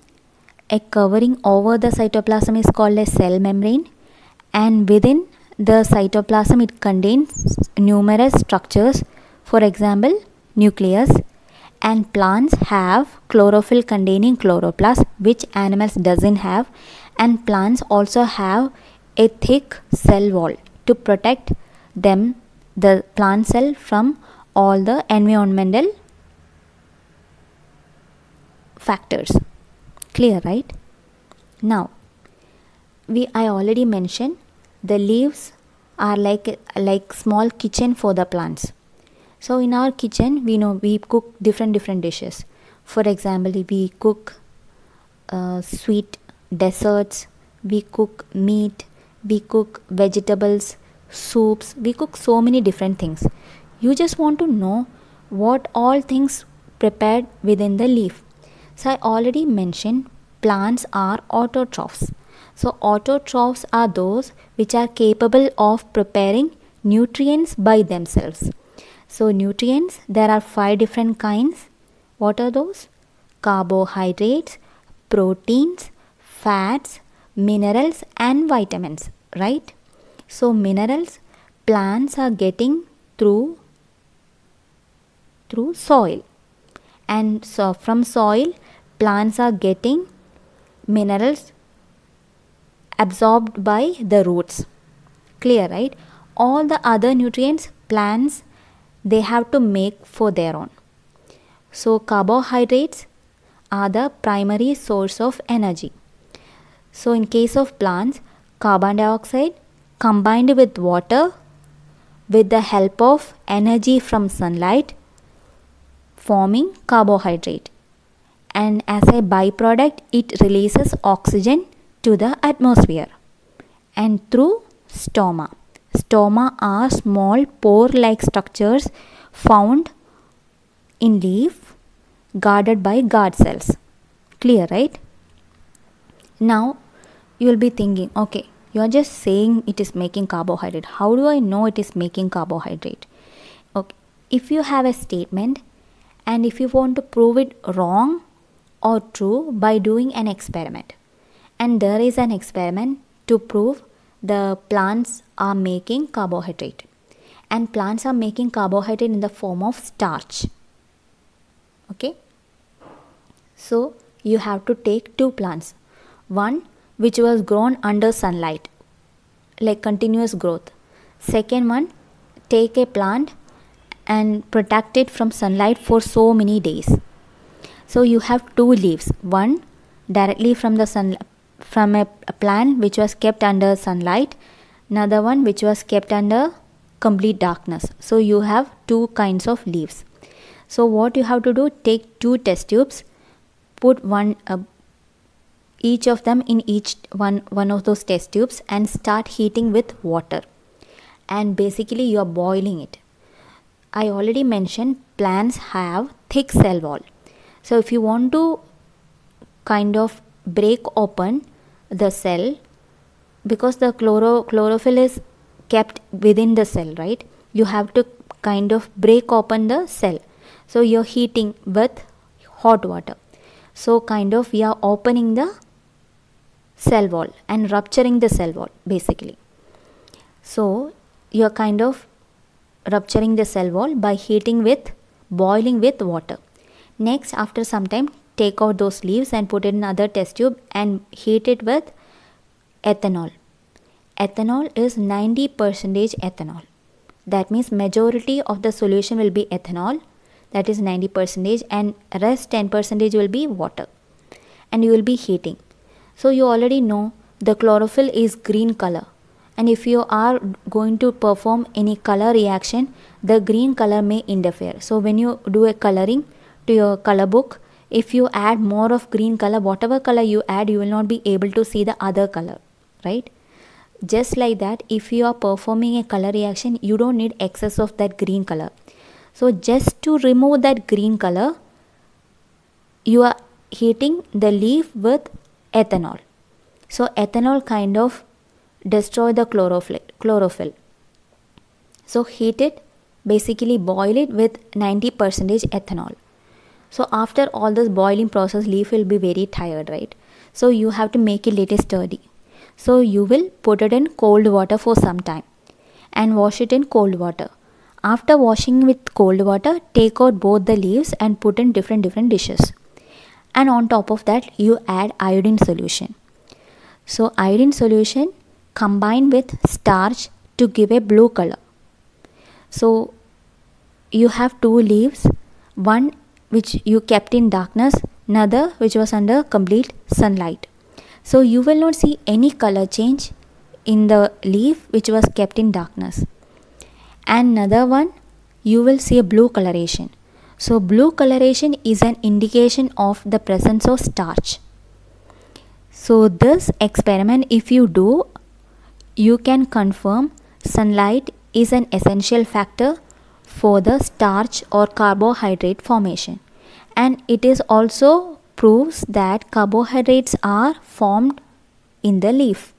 a covering over the cytoplasm is called a cell membrane, and within the cytoplasm it contains numerous structures, for example nucleus, and plants have chlorophyll containing chloroplast, which animals doesn't have, and plants also have a thick cell wall to protect them, the plant cell, from all the environmental factors. Clear, right? Now I already mentioned the leaves are like small kitchen for the plants. So in our kitchen, we cook different dishes. For example, we cook sweet desserts, we cook meat, we cook vegetables, soups, we cook so many different things. You just want to know what all things prepared within the leaf. So I already mentioned plants are autotrophs. So autotrophs are those which are capable of preparing nutrients by themselves. So nutrients, there are 5 different kinds. What are those? Carbohydrates, proteins, fats, minerals and vitamins, right? So minerals, plants are getting through soil, and so from soil plants are getting minerals absorbed by the roots. Clear, right? All the other nutrients plants they have to make for their own. So carbohydrates are the primary source of energy. So in case of plants, carbon dioxide combined with water with the help of energy from sunlight forming carbohydrate, and as a byproduct it releases oxygen to the atmosphere and through stoma. Stoma are small pore-like structures found in leaf guarded by guard cells. Clear, right? Now you will be thinking, okay, you are just saying it is making carbohydrate. How do I know it is making carbohydrate? Okay, if you have a statement and if you want to prove it wrong or true by doing an experiment, and there is an experiment to prove the plants are making carbohydrate, and plants are making carbohydrate in the form of starch. Okay, so you have to take 2 plants, one which was grown under sunlight like continuous growth, second one take a plant and protect it from sunlight for so many days. So you have 2 leaves, one directly from the sun, from a plant which was kept under sunlight, another one which was kept under complete darkness. So you have 2 kinds of leaves. So what you have to do, take 2 test tubes, put one each of them in each one of those test tubes and start heating with water, and basically you are boiling it. I already mentioned plants have thick cell wall. So if you want to kind of break open the cell, because the chlorophyll is kept within the cell, right? You have to kind of break open the cell. So you're heating with hot water. So kind of we are opening the cell wall and rupturing the cell wall basically. So you're kind of rupturing the cell wall by boiling with water. Next, after some time, take out those leaves and put it in another test tube and heat it with ethanol. Ethanol is 90% ethanol. That means majority of the solution will be ethanol, that is 90%, and rest 10% will be water, and you will be heating. So you already know the chlorophyll is green color, and if you are going to perform any color reaction, the green color may interfere. So when you do a coloring to your color book, if you add more of green color, whatever color you add, you will not be able to see the other color, right? Just like that, if you are performing a color reaction, you don't need excess of that green color. So just to remove that green color, you are heating the leaf with ethanol. So ethanol kind of destroy the chlorophyll. So heat it, basically boil it with 90% ethanol. So after all this boiling process, leaf will be very tired, right? So you have to make it little sturdy. So you will put it in cold water for some time and wash it in cold water. After washing with cold water, take out both the leaves and put in different dishes. And on top of that, you add iodine solution. So iodine solution combined with starch to give a blue color. So you have 2 leaves, one which you kept in darkness, another which was under complete sunlight. So you will not see any color change in the leaf which was kept in darkness. And another one, you will see a blue coloration. So blue coloration is an indication of the presence of starch. So this experiment, if you do, you can confirm sunlight is an essential factor for the starch or carbohydrate formation, and it is also proves that carbohydrates are formed in the leaf.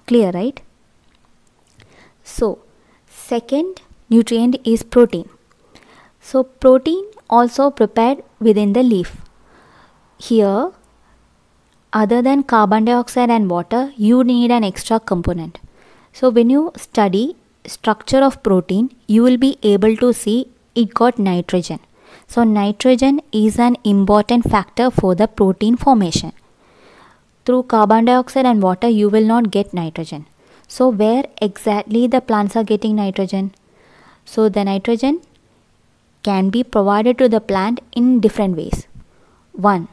Clear, right? So second nutrient is protein. So protein also prepared within the leaf. Here, other than carbon dioxide and water, you need an extra component. So when you study structure of protein, you will be able to see it got nitrogen. So nitrogen is an important factor for the protein formation. Through carbon dioxide and water, you will not get nitrogen. So where exactly the plants are getting nitrogen? So the nitrogen can be provided to the plant in different ways. One,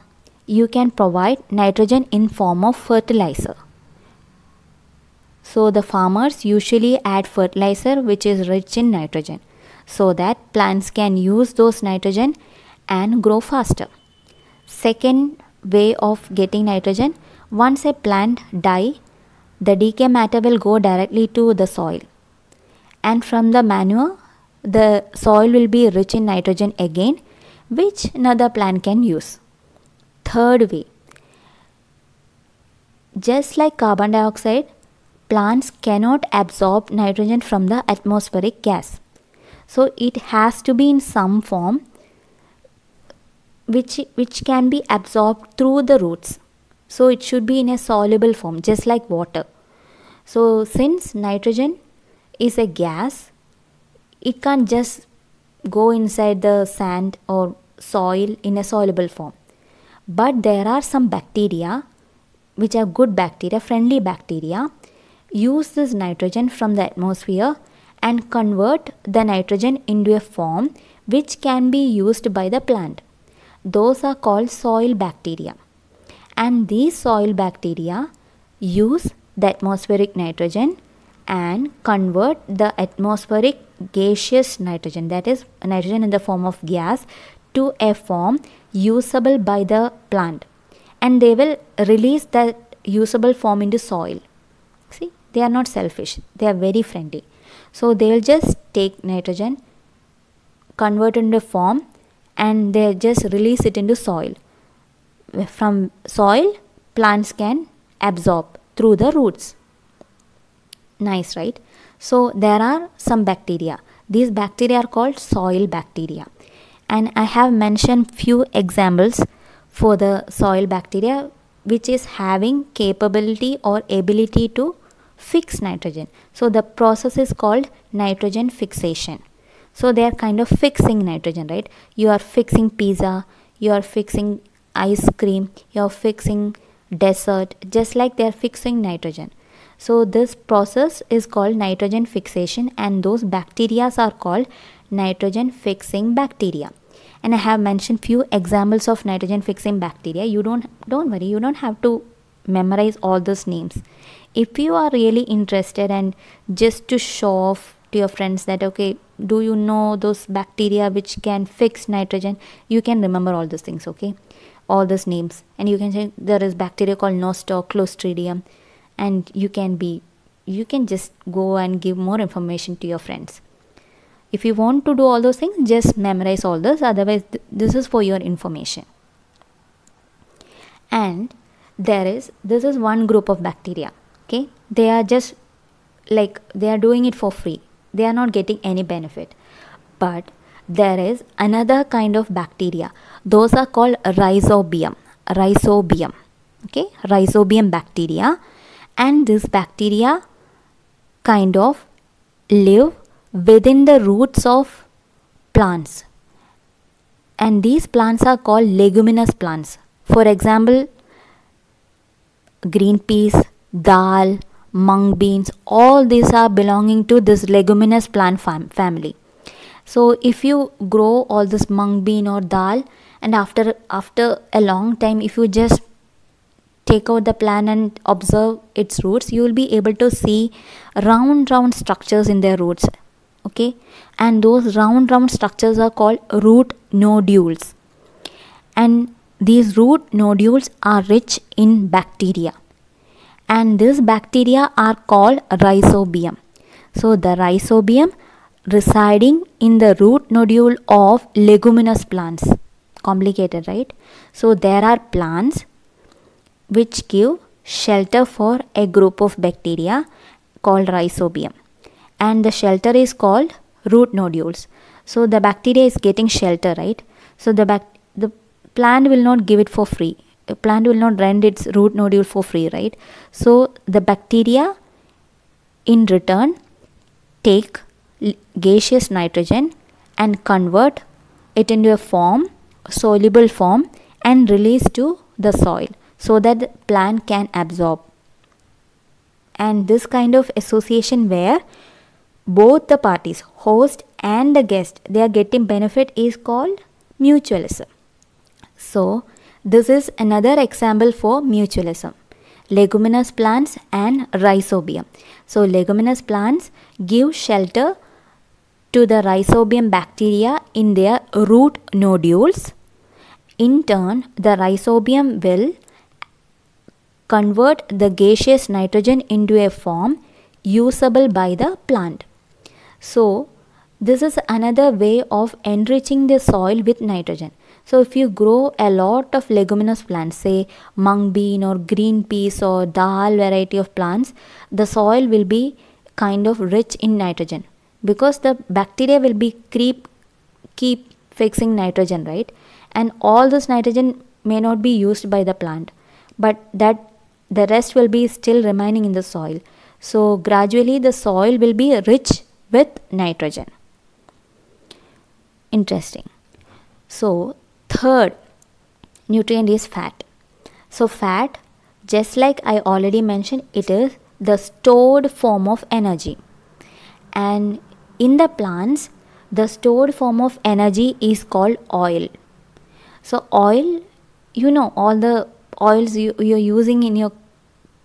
you can provide nitrogen in form of fertilizer. So the farmers usually add fertilizer which is rich in nitrogen, so that plants can use those nitrogen and grow faster. Second way of getting nitrogen, once a plant dies, the decay matter will go directly to the soil, and from the manure the soil will be rich in nitrogen again, which another plant can use. Third way, just like carbon dioxide, plants cannot absorb nitrogen from the atmospheric gas. So it has to be in some form which can be absorbed through the roots. So it should be in a soluble form, just like water. So since nitrogen is a gas, it can't just go inside the sand or soil in a soluble form. But there are some bacteria which are good bacteria, friendly bacteria, use this nitrogen from the atmosphere and convert the nitrogen into a form which can be used by the plant. Those are called soil bacteria. And these soil bacteria use the atmospheric nitrogen and convert the atmospheric gaseous nitrogen, that is nitrogen in the form of gas, to a form usable by the plant, and they will release that usable form into soil. See, they are not selfish, they are very friendly. So they will just take nitrogen, convert into a form, and they just release it into soil. From soil, plants can absorb through the roots. Nice, right? So there are some bacteria. These bacteria are called soil bacteria, and I have mentioned few examples for the soil bacteria which is having capability or ability to fix nitrogen. So the process is called nitrogen fixation. So they are kind of fixing nitrogen, right? You are fixing pizza, you are fixing ice cream, you are fixing dessert, just like they are fixing nitrogen. So this process is called nitrogen fixation, and those bacteria are called nitrogen fixing bacteria. And I have mentioned few examples of nitrogen fixing bacteria. You don't worry, you don't have to memorize all those names. If you are really interested and just to show off to your friends that, okay, do you know those bacteria which can fix nitrogen, you can remember all those things, okay, all those names, and you can say there is bacteria called nostoc, clostridium, and you can just go and give more information to your friends. If you want to do all those things, just memorize all this, otherwise this is for your information. And this is one group of bacteria, okay, they are just like, they are doing it for free, they are not getting any benefit. But there is another kind of bacteria, those are called Rhizobium, okay, Rhizobium bacteria. And this bacteria kind of live within the roots of plants, and these plants are called leguminous plants. For example, green peas, dal, mung beans, all these are belonging to this leguminous plant family. So if you grow all this mung bean or dal, and after a long time, if you just take out the plant and observe its roots, you will be able to see round structures in their roots, okay, and those round structures are called root nodules. And these root nodules are rich in bacteria, and these bacteria are called rhizobium. So the rhizobium residing in the root nodule of leguminous plants. Complicated, right? So there are plants which give shelter for a group of bacteria called rhizobium, and the shelter is called root nodules. So the bacteria is getting shelter, right? So the plant will not give it for free. A plant will not rend its root nodule for free, right? So the bacteria in return take gaseous nitrogen and convert it into a form, soluble form, and release to the soil so that the plant can absorb. And this kind of association where both the parties, host and the guest, they are getting benefit is called mutualism. So this is another example for mutualism. Leguminous plants and rhizobium. So leguminous plants give shelter to the rhizobium bacteria in their root nodules. In turn, the rhizobium will convert the gaseous nitrogen into a form usable by the plant. So this is another way of enriching the soil with nitrogen. So if you grow a lot of leguminous plants, say mung bean or green peas or dal variety of plants, the soil will be kind of rich in nitrogen because the bacteria will be keep fixing nitrogen, right? And all this nitrogen may not be used by the plant, but that the rest will be still remaining in the soil. So gradually the soil will be rich with nitrogen. Interesting. So third nutrient is fat. So fat, just like I already mentioned, it is the stored form of energy. And in the plants, the stored form of energy is called oil. So oil, you know, all the oils you're using in your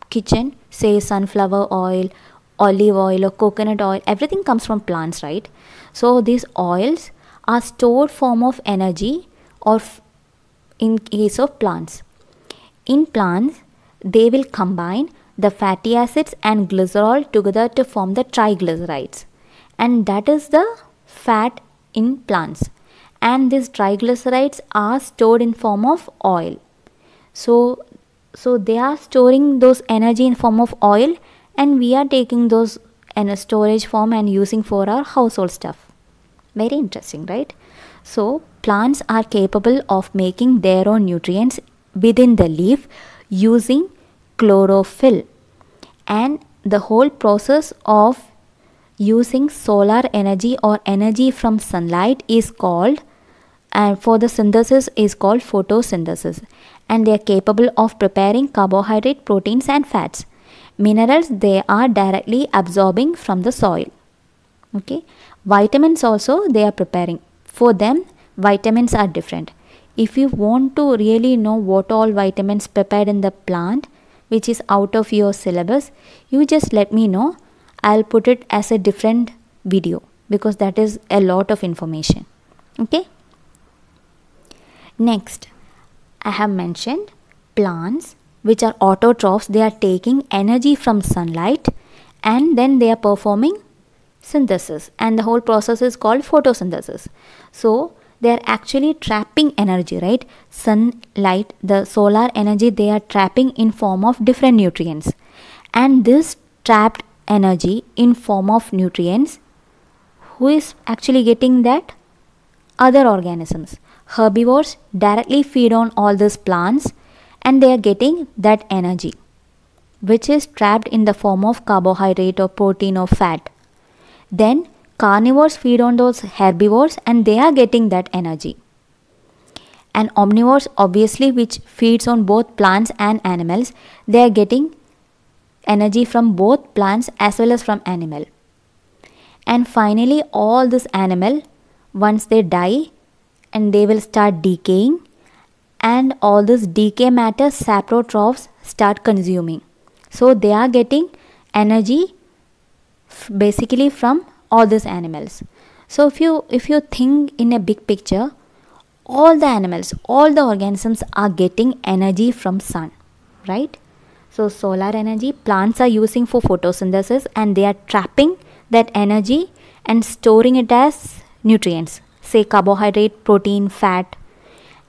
kitchen, say sunflower oil, olive oil or coconut oil, everything comes from plants, right? So these oils are stored form of energy or in case of plants. In plants, they will combine the fatty acids and glycerol together to form the triglycerides, and that is the fat in plants. And these triglycerides are stored in form of oil. So they are storing those energy in form of oil, and we are taking those in a storage form and using for our household stuff. Very interesting, right? So plants are capable of making their own nutrients within the leaf using chlorophyll, and the whole process of using solar energy or energy from sunlight is called, and for the synthesis is called photosynthesis, and they are capable of preparing carbohydrate, proteins and fats. Minerals they are directly absorbing from the soil. Okay, vitamins also they are preparing. For them, vitamins are different. If you want to really know what all vitamins prepared in the plant, which is out of your syllabus, you just let me know. I'll put it as a different video because that is a lot of information. Okay. Next, I have mentioned plants which are autotrophs. They are taking energy from sunlight and then they are performing synthesis, and the whole process is called photosynthesis. So they are actually trapping energy, right? Sunlight, the solar energy, they are trapping in form of different nutrients, and this trapped energy in form of nutrients, who is actually getting that? Other organisms. Herbivores directly feed on all these plants and they are getting that energy which is trapped in the form of carbohydrate or protein or fat. Then carnivores feed on those herbivores and they are getting that energy. And omnivores, obviously, which feeds on both plants and animals, they are getting energy from both plants as well as from animal. And finally, all this animal, once they die and they will start decaying, and all this decay matter saprotrophs start consuming. So they are getting energy basically from all these animals. So if you think in a big picture, all the animals, all the organisms are getting energy from sun, right? So solar energy plants are using for photosynthesis, and they are trapping that energy and storing it as nutrients, say carbohydrate, protein, fat,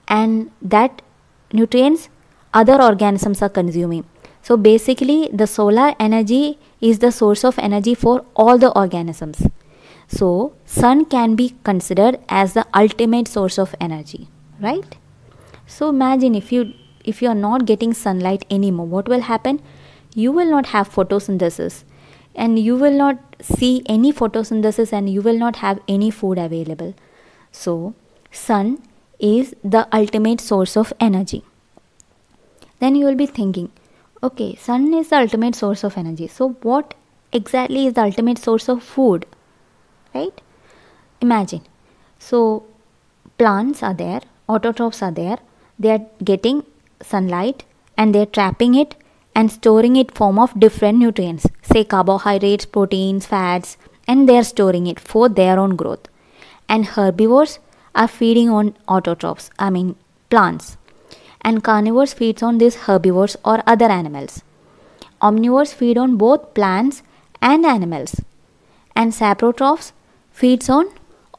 and that nutrients other organisms are consuming. So basically the solar energy is the source of energy for all the organisms. So sun can be considered as the ultimate source of energy, right? So imagine if you are not getting sunlight anymore, what will happen? You will not have photosynthesis, and you will not see any photosynthesis, and you will not have any food available. So sun is the ultimate source of energy. Then you will be thinking, okay, sun is the ultimate source of energy, so what exactly is the ultimate source of food, right? Imagine, so plants are there, autotrophs are there, they are getting sunlight and they are trapping it and storing it form of different nutrients, say carbohydrates, proteins, fats, and they are storing it for their own growth. And herbivores are feeding on autotrophs, I mean plants, and carnivores feeds on these herbivores or other animals. Omnivores feed on both plants and animals, and saprotrophs feeds on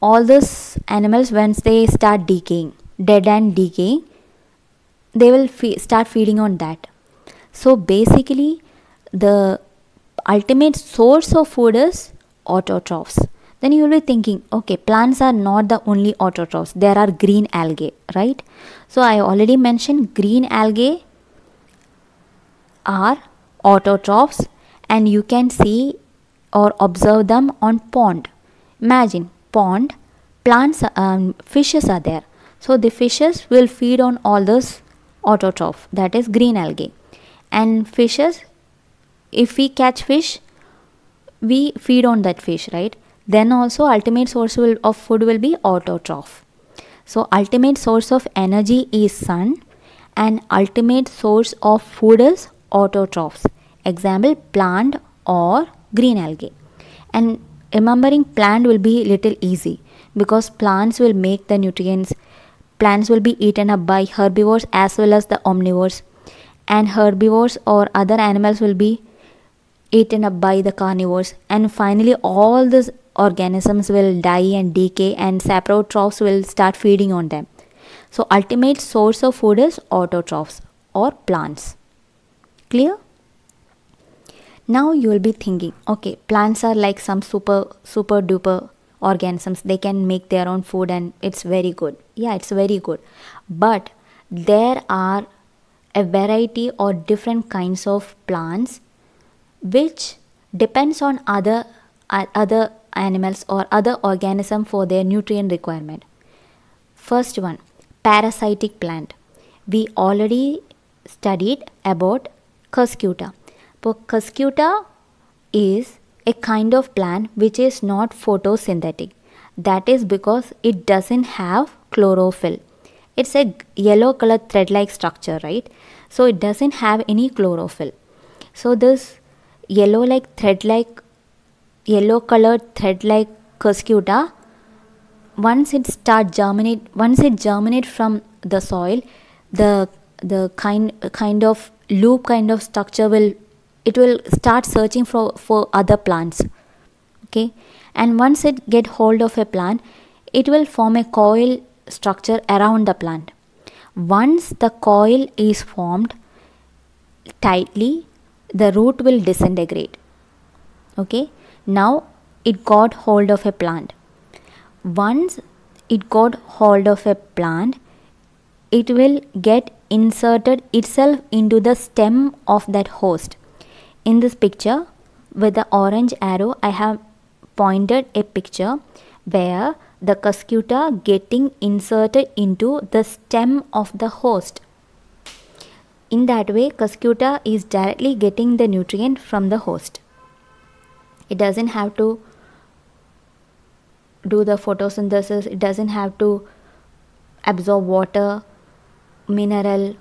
all these animals. Once they start decaying, dead and decaying, they will start feeding on that. So basically the ultimate source of food is autotrophs. Then you will be thinking, okay, plants are not the only autotrophs, there are green algae, right? So I already mentioned green algae are autotrophs, and you can see or observe them on pond. Imagine pond, plants, fishes are there, so the fishes will feed on all those autotroph, that is green algae. And fishes, if we catch fish, we feed on that fish, right? Then also ultimate source of food will be autotroph. So ultimate source of energy is sun, and ultimate source of food is autotrophs. Example, plant or green algae. And remembering plant will be little easy, because plants will make the nutrients. Plants will be eaten up by herbivores as well as the omnivores, and herbivores or other animals will be eaten up by the carnivores, and finally all these organisms will die and decay, and saprotrophs will start feeding on them. So ultimate source of food is autotrophs or plants. Clear? Now you will be thinking, okay, plants are like some super duper organisms, they can make their own food and it's very good. Yeah, it's very good, but there are a variety or different kinds of plants which depends on other animals or other organism for their nutrient requirement. First one, parasitic plant. We already studied about cuscuta. But cuscuta is a kind of plant which is not photosynthetic. That is because it doesn't have chlorophyll. It's a yellow colored thread like structure, right? So it doesn't have any chlorophyll. So this yellow colored thread like cuscuta, once it germinate from the soil, the kind of loop kind of structure will start searching for other plants. Okay, and once it get hold of a plant, it will form a coil structure around the plant. Once the coil is formed tightly, the root will disintegrate. Okay, now it got hold of a plant. Once it got hold of a plant, it will get inserted itself into the stem of that host. In this picture with the orange arrow, I have pointed a picture where the cuscuta getting inserted into the stem of the host. In that way, cuscuta is directly getting the nutrient from the host. It doesn't have to do the photosynthesis, it doesn't have to absorb water, mineral,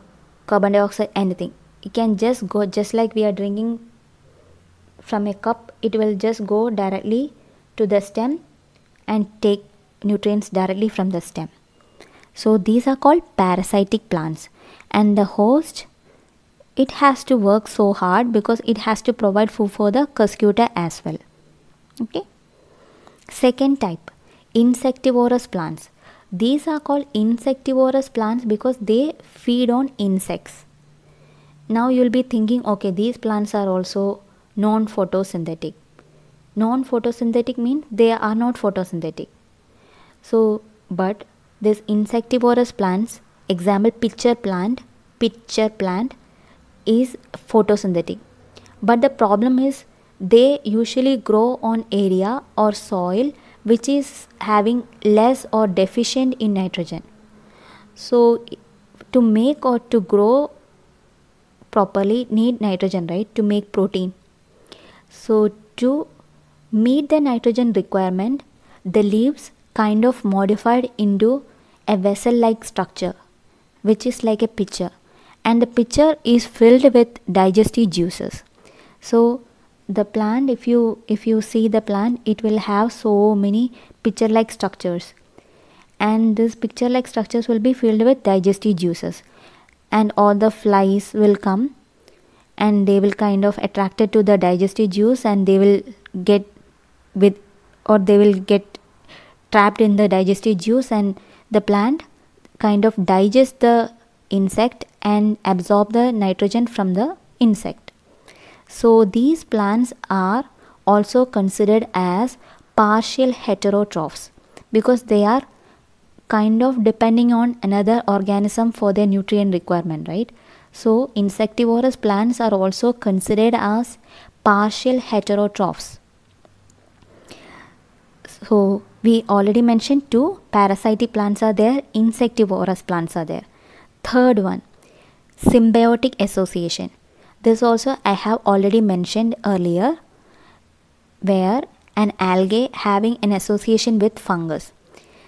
carbon dioxide, anything. It can just go, just like we are drinking from a cup, it will just go directly to the stem and take nutrients directly from the stem. So these are called parasitic plants, and the host, it has to work so hard because it has to provide food for the cuscuta as well. Okay. Second type, insectivorous plants. These are called insectivorous plants because they feed on insects. Now you'll be thinking, okay, these plants are also non-photosynthetic. Non-photosynthetic means they are not photosynthetic. So, but this insectivorous plants, example pitcher plant is photosynthetic. But the problem is they usually grow on area or soil which is having less or deficient in nitrogen. So to make or to grow properly need nitrogen, right, to make protein. So to meet the nitrogen requirement, the leaves kind of modified into a vessel like structure which is like a pitcher, and the pitcher is filled with digestive juices. So the plant, if you see the plant, it will have so many pitcher like structures, and this pitcher like structures will be filled with digestive juices, and all the flies will come and they will kind of attracted to the digestive juice, and they will get with, or they will get trapped in the digestive juice, and the plant kind of digest the insect and absorb the nitrogen from the insect. So these plants are also considered as partial heterotrophs because they are kind of depending on another organism for their nutrient requirement, right? So insectivorous plants are also considered as partial heterotrophs. So we already mentioned two parasitic plants are there, insectivorous plants are there. Third one, symbiotic association. This also I have already mentioned earlier, where an algae having an association with fungus.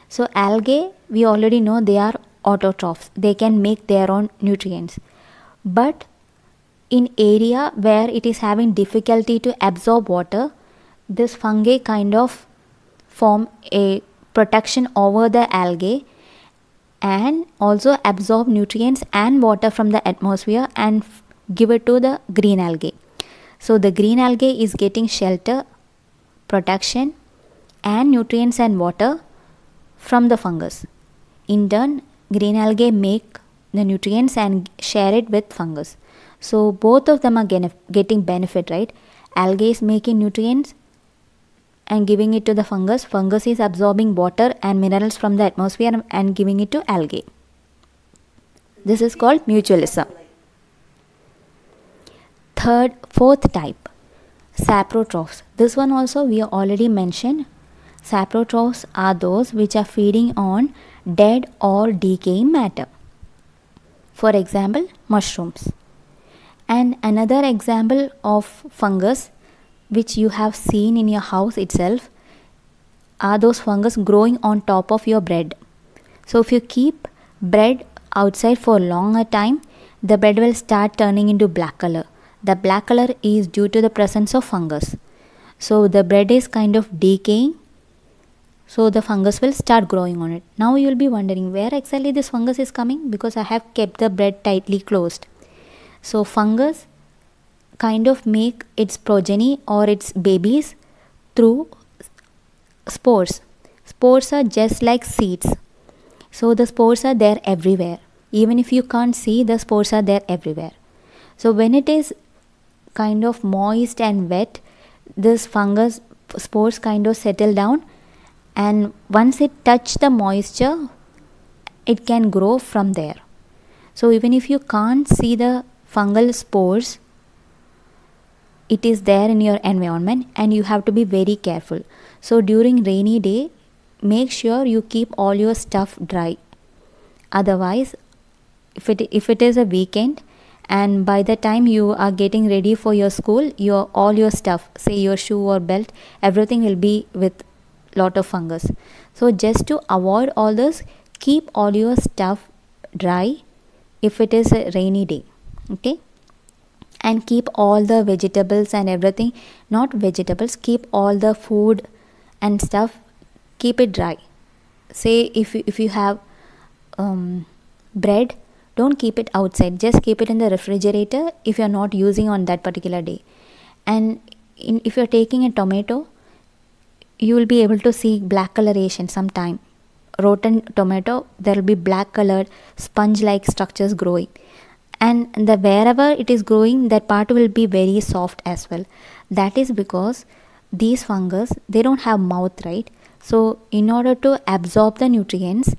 So algae, we already know they are autotrophs. They can make their own nutrients. But in area where it is having difficulty to absorb water, this fungi kind of form a protection over the algae and also absorb nutrients and water from the atmosphere and give it to the green algae. So the green algae is getting shelter, protection and nutrients and water from the fungus. In turn, green algae make the nutrients and share it with fungus. So both of them are getting benefit, right? Algae is making nutrients and giving it to the fungus. Fungus is absorbing water and minerals from the atmosphere and giving it to algae. This is called mutualism. Fourth type, saprotrophs. This one also we already mentioned. Saprotrophs are those which are feeding on dead or decaying matter. For example, mushrooms. And another example of fungus which you have seen in your house itself are those fungus growing on top of your bread. So if you keep bread outside for a longer time, the bread will start turning into black color. The black color is due to the presence of fungus. So the bread is kind of decaying, so the fungus will start growing on it. Now you will be wondering where exactly this fungus is coming, because I have kept the bread tightly closed. So fungus kind of make its progeny or its babies through spores. Spores are just like seeds. So the spores are there everywhere. Even if you can't see, the spores are there everywhere. So when it is kind of moist and wet, this fungus spores kind of settle down, and once it touch the moisture, it can grow from there. So even if you can't see the fungal spores, it is there in your environment and you have to be very careful. So during rainy day, make sure you keep all your stuff dry. Otherwise, if it is a weekend and by the time you are getting ready for your school, all your stuff, say your shoe or belt, everything will be with lot of fungus. So just to avoid all this, keep all your stuff dry if it is a rainy day. Okay, and keep all the vegetables and everything, not vegetables, keep all the food and stuff, keep it dry. Say if you have bread, don't keep it outside, just keep it in the refrigerator if you're not using on that particular day. And if you're taking a tomato, you will be able to see black coloration sometime. Rotten tomato, there will be black colored sponge like structures growing, and wherever it is growing, that part will be very soft as well. That is because these fungus, they don't have mouth, right? So in order to absorb the nutrients,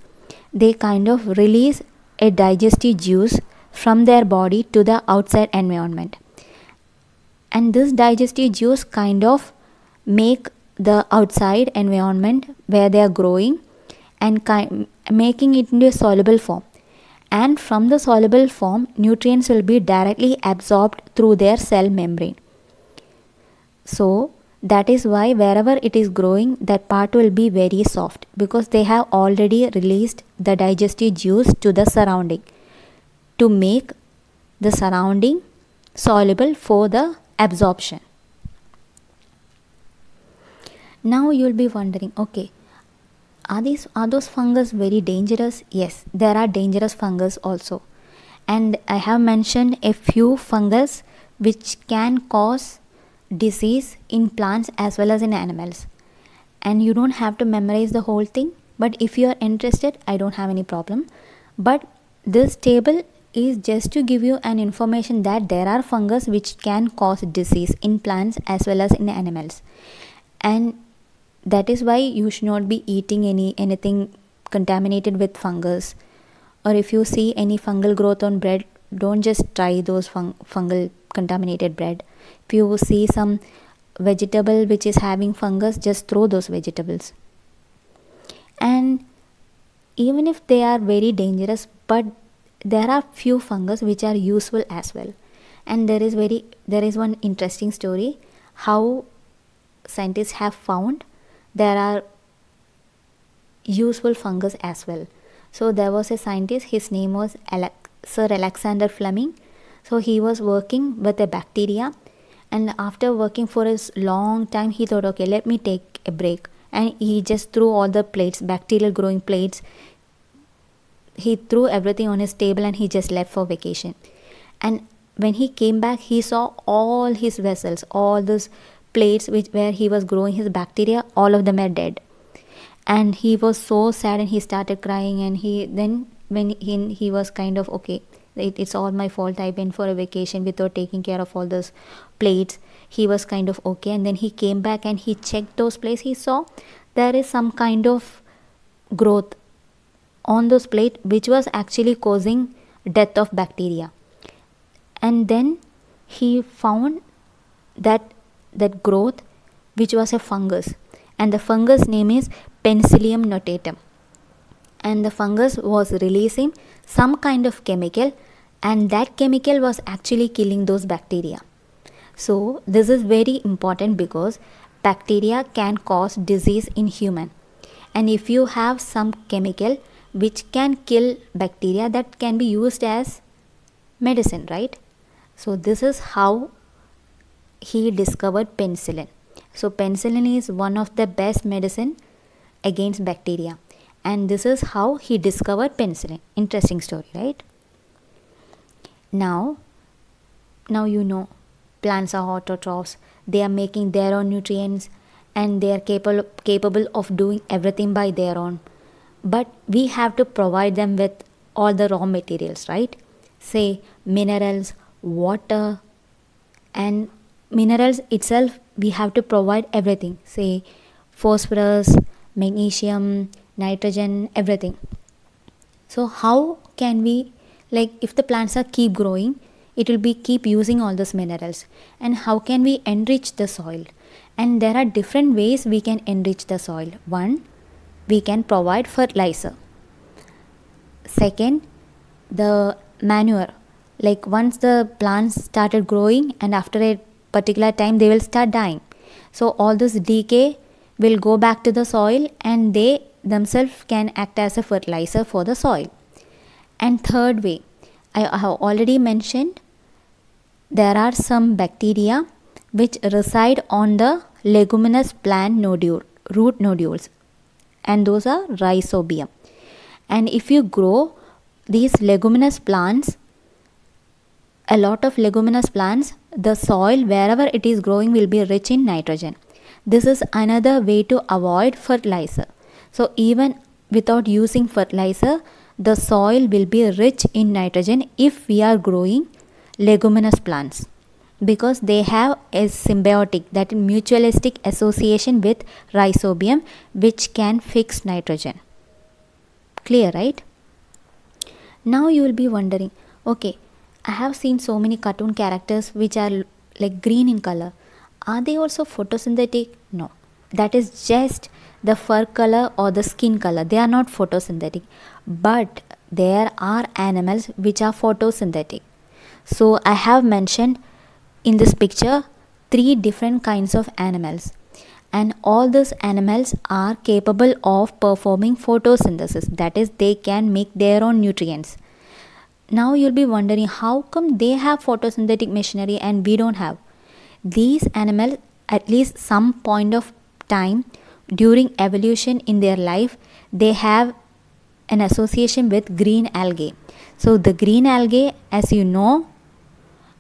they kind of release a digestive juice from their body to the outside environment, and this digestive juice kind of make the outside environment where they are growing and making it into a soluble form, and from the soluble form, nutrients will be directly absorbed through their cell membrane. So that is why wherever it is growing, that part will be very soft, because they have already released the digestive juice to the surrounding to make the surrounding soluble for the absorption. Now you will be wondering, okay, are those fungus very dangerous? Yes, there are dangerous fungus also, and I have mentioned a few fungus which can cause disease in plants as well as in animals. And you don't have to memorize the whole thing, but if you are interested, I don't have any problem. But this table is just to give you an information that there are fungus which can cause disease in plants as well as in animals, and that is why you should not be eating anything contaminated with fungus. Or if you see any fungal growth on bread, don't just try those fungal contaminated bread. If you see some vegetable which is having fungus, just throw those vegetables. And even if they are very dangerous, but there are few fungus which are useful as well. And there is one interesting story how scientists have found there are useful fungus as well. So there was a scientist, his name was Sir Alexander Fleming. So he was working with a bacteria, and after working for a long time, he thought, okay, let me take a break. And he just threw all the plates, bacterial growing plates, he threw everything on his table and he just left for vacation. And when he came back, he saw all his vessels, all those plates where he was growing his bacteria, all of them are dead. And he was so sad and he started crying. And he was kind of, okay, it's all my fault, I went for a vacation without taking care of all those plates. He was kind of okay, and then he came back and he checked those plates. He saw there is some kind of growth on those plates which was actually causing death of bacteria. And then he found that growth which was a fungus, and the fungus name is Penicillium notatum, and the fungus was releasing some kind of chemical, and that chemical was actually killing those bacteria. So this is very important because bacteria can cause disease in human, and if you have some chemical which can kill bacteria, that can be used as medicine, right? So this is how he discovered penicillin. So penicillin is one of the best medicine against bacteria, and this is how he discovered penicillin. Interesting story, right? Now you know plants are autotrophs. They are making their own nutrients, and they are capable of doing everything by their own. But we have to provide them with all the raw materials, right? Say minerals, water, and minerals itself, we have to provide everything. Say phosphorus, magnesium, nitrogen, everything. So how can we, like, if the plants are keep growing, it will be keep using all those minerals. And how can we enrich the soil? And there are different ways we can enrich the soil. One, we can provide fertilizer. Second, the manure. Like once the plants started growing, and after a particular time they will start dying. So all this decay will go back to the soil, and they themselves can act as a fertilizer for the soil. And third way, I have already mentioned, there are some bacteria which reside on the leguminous plant root nodules, and those are Rhizobium. And if you grow these leguminous plants, a lot of leguminous plants, the soil wherever it is growing will be rich in nitrogen. This is another way to avoid fertilizer. So even without using fertilizer, the soil will be rich in nitrogen if we are growing leguminous plants, because they have a symbiotic, that is mutualistic association with Rhizobium, which can fix nitrogen. Clear, right? Now you will be wondering, okay, I have seen so many cartoon characters which are like green in color. Are they also photosynthetic? No. That is just the fur color or the skin color. They are not photosynthetic. But there are animals which are photosynthetic. So I have mentioned in this picture 3 different kinds of animals. And all these animals are capable of performing photosynthesis. That is, they can make their own nutrients. Now you'll be wondering, how come they have photosynthetic machinery and we don't have? These animals, at least some point of time during evolution in their life, they have an association with green algae. So the green algae, as you know,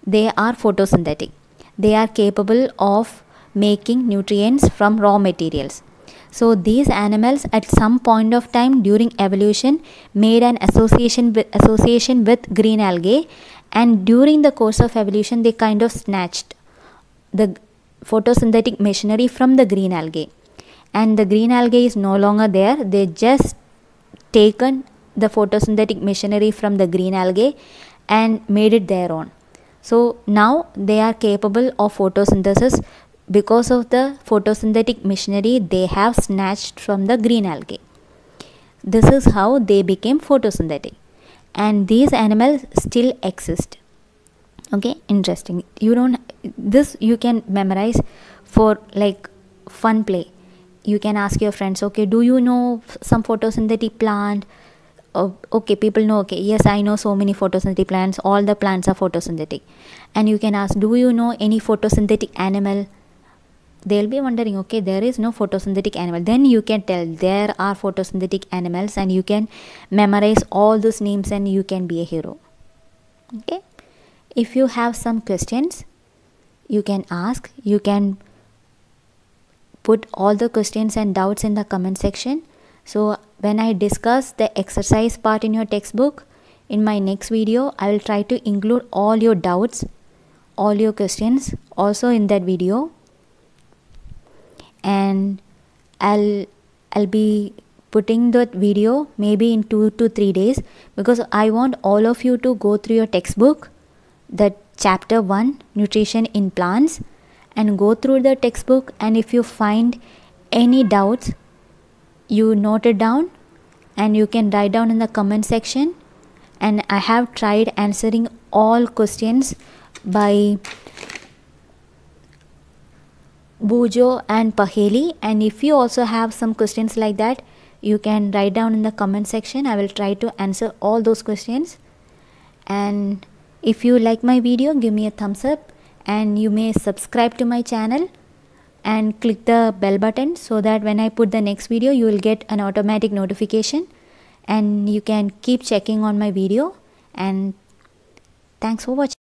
they are photosynthetic. They are capable of making nutrients from raw materials. So these animals at some point of time during evolution made an association with green algae, and during the course of evolution they kind of snatched the photosynthetic machinery from the green algae, and the green algae is no longer there. They just taken the photosynthetic machinery from the green algae and made it their own. So now they are capable of photosynthesis because of the photosynthetic machinery they have snatched from the green algae. This is how they became photosynthetic, and these animals still exist. Okay, interesting. This you can memorize for like fun play. You can ask your friends, okay, do you know some photosynthetic plant? Okay, people know, okay, yes, I know so many photosynthetic plants, all the plants are photosynthetic. And you can ask, do you know any photosynthetic animal? They'll be wondering, okay, there is no photosynthetic animal. Then you can tell there are photosynthetic animals, and you can memorize all those names and you can be a hero. Okay, if you have some questions, you can ask. You can put all the questions and doubts in the comment section. So when I discuss the exercise part in your textbook, in my next video, I will try to include all your doubts, all your questions also in that video. And I'll be putting that video maybe in 2 to 3 days, because I want all of you to go through your textbook, the chapter 1, nutrition in plants, and go through the textbook, and if you find any doubts, you note it down and you can write down in the comment section. And I have tried answering all questions by Bujo and Paheli, and if you also have some questions like that, you can write down in the comment section. I will try to answer all those questions. And if you like my video, give me a thumbs up, and you may subscribe to my channel and click the bell button, so that when I put the next video, you will get an automatic notification, and you can keep checking on my video. And thanks for watching.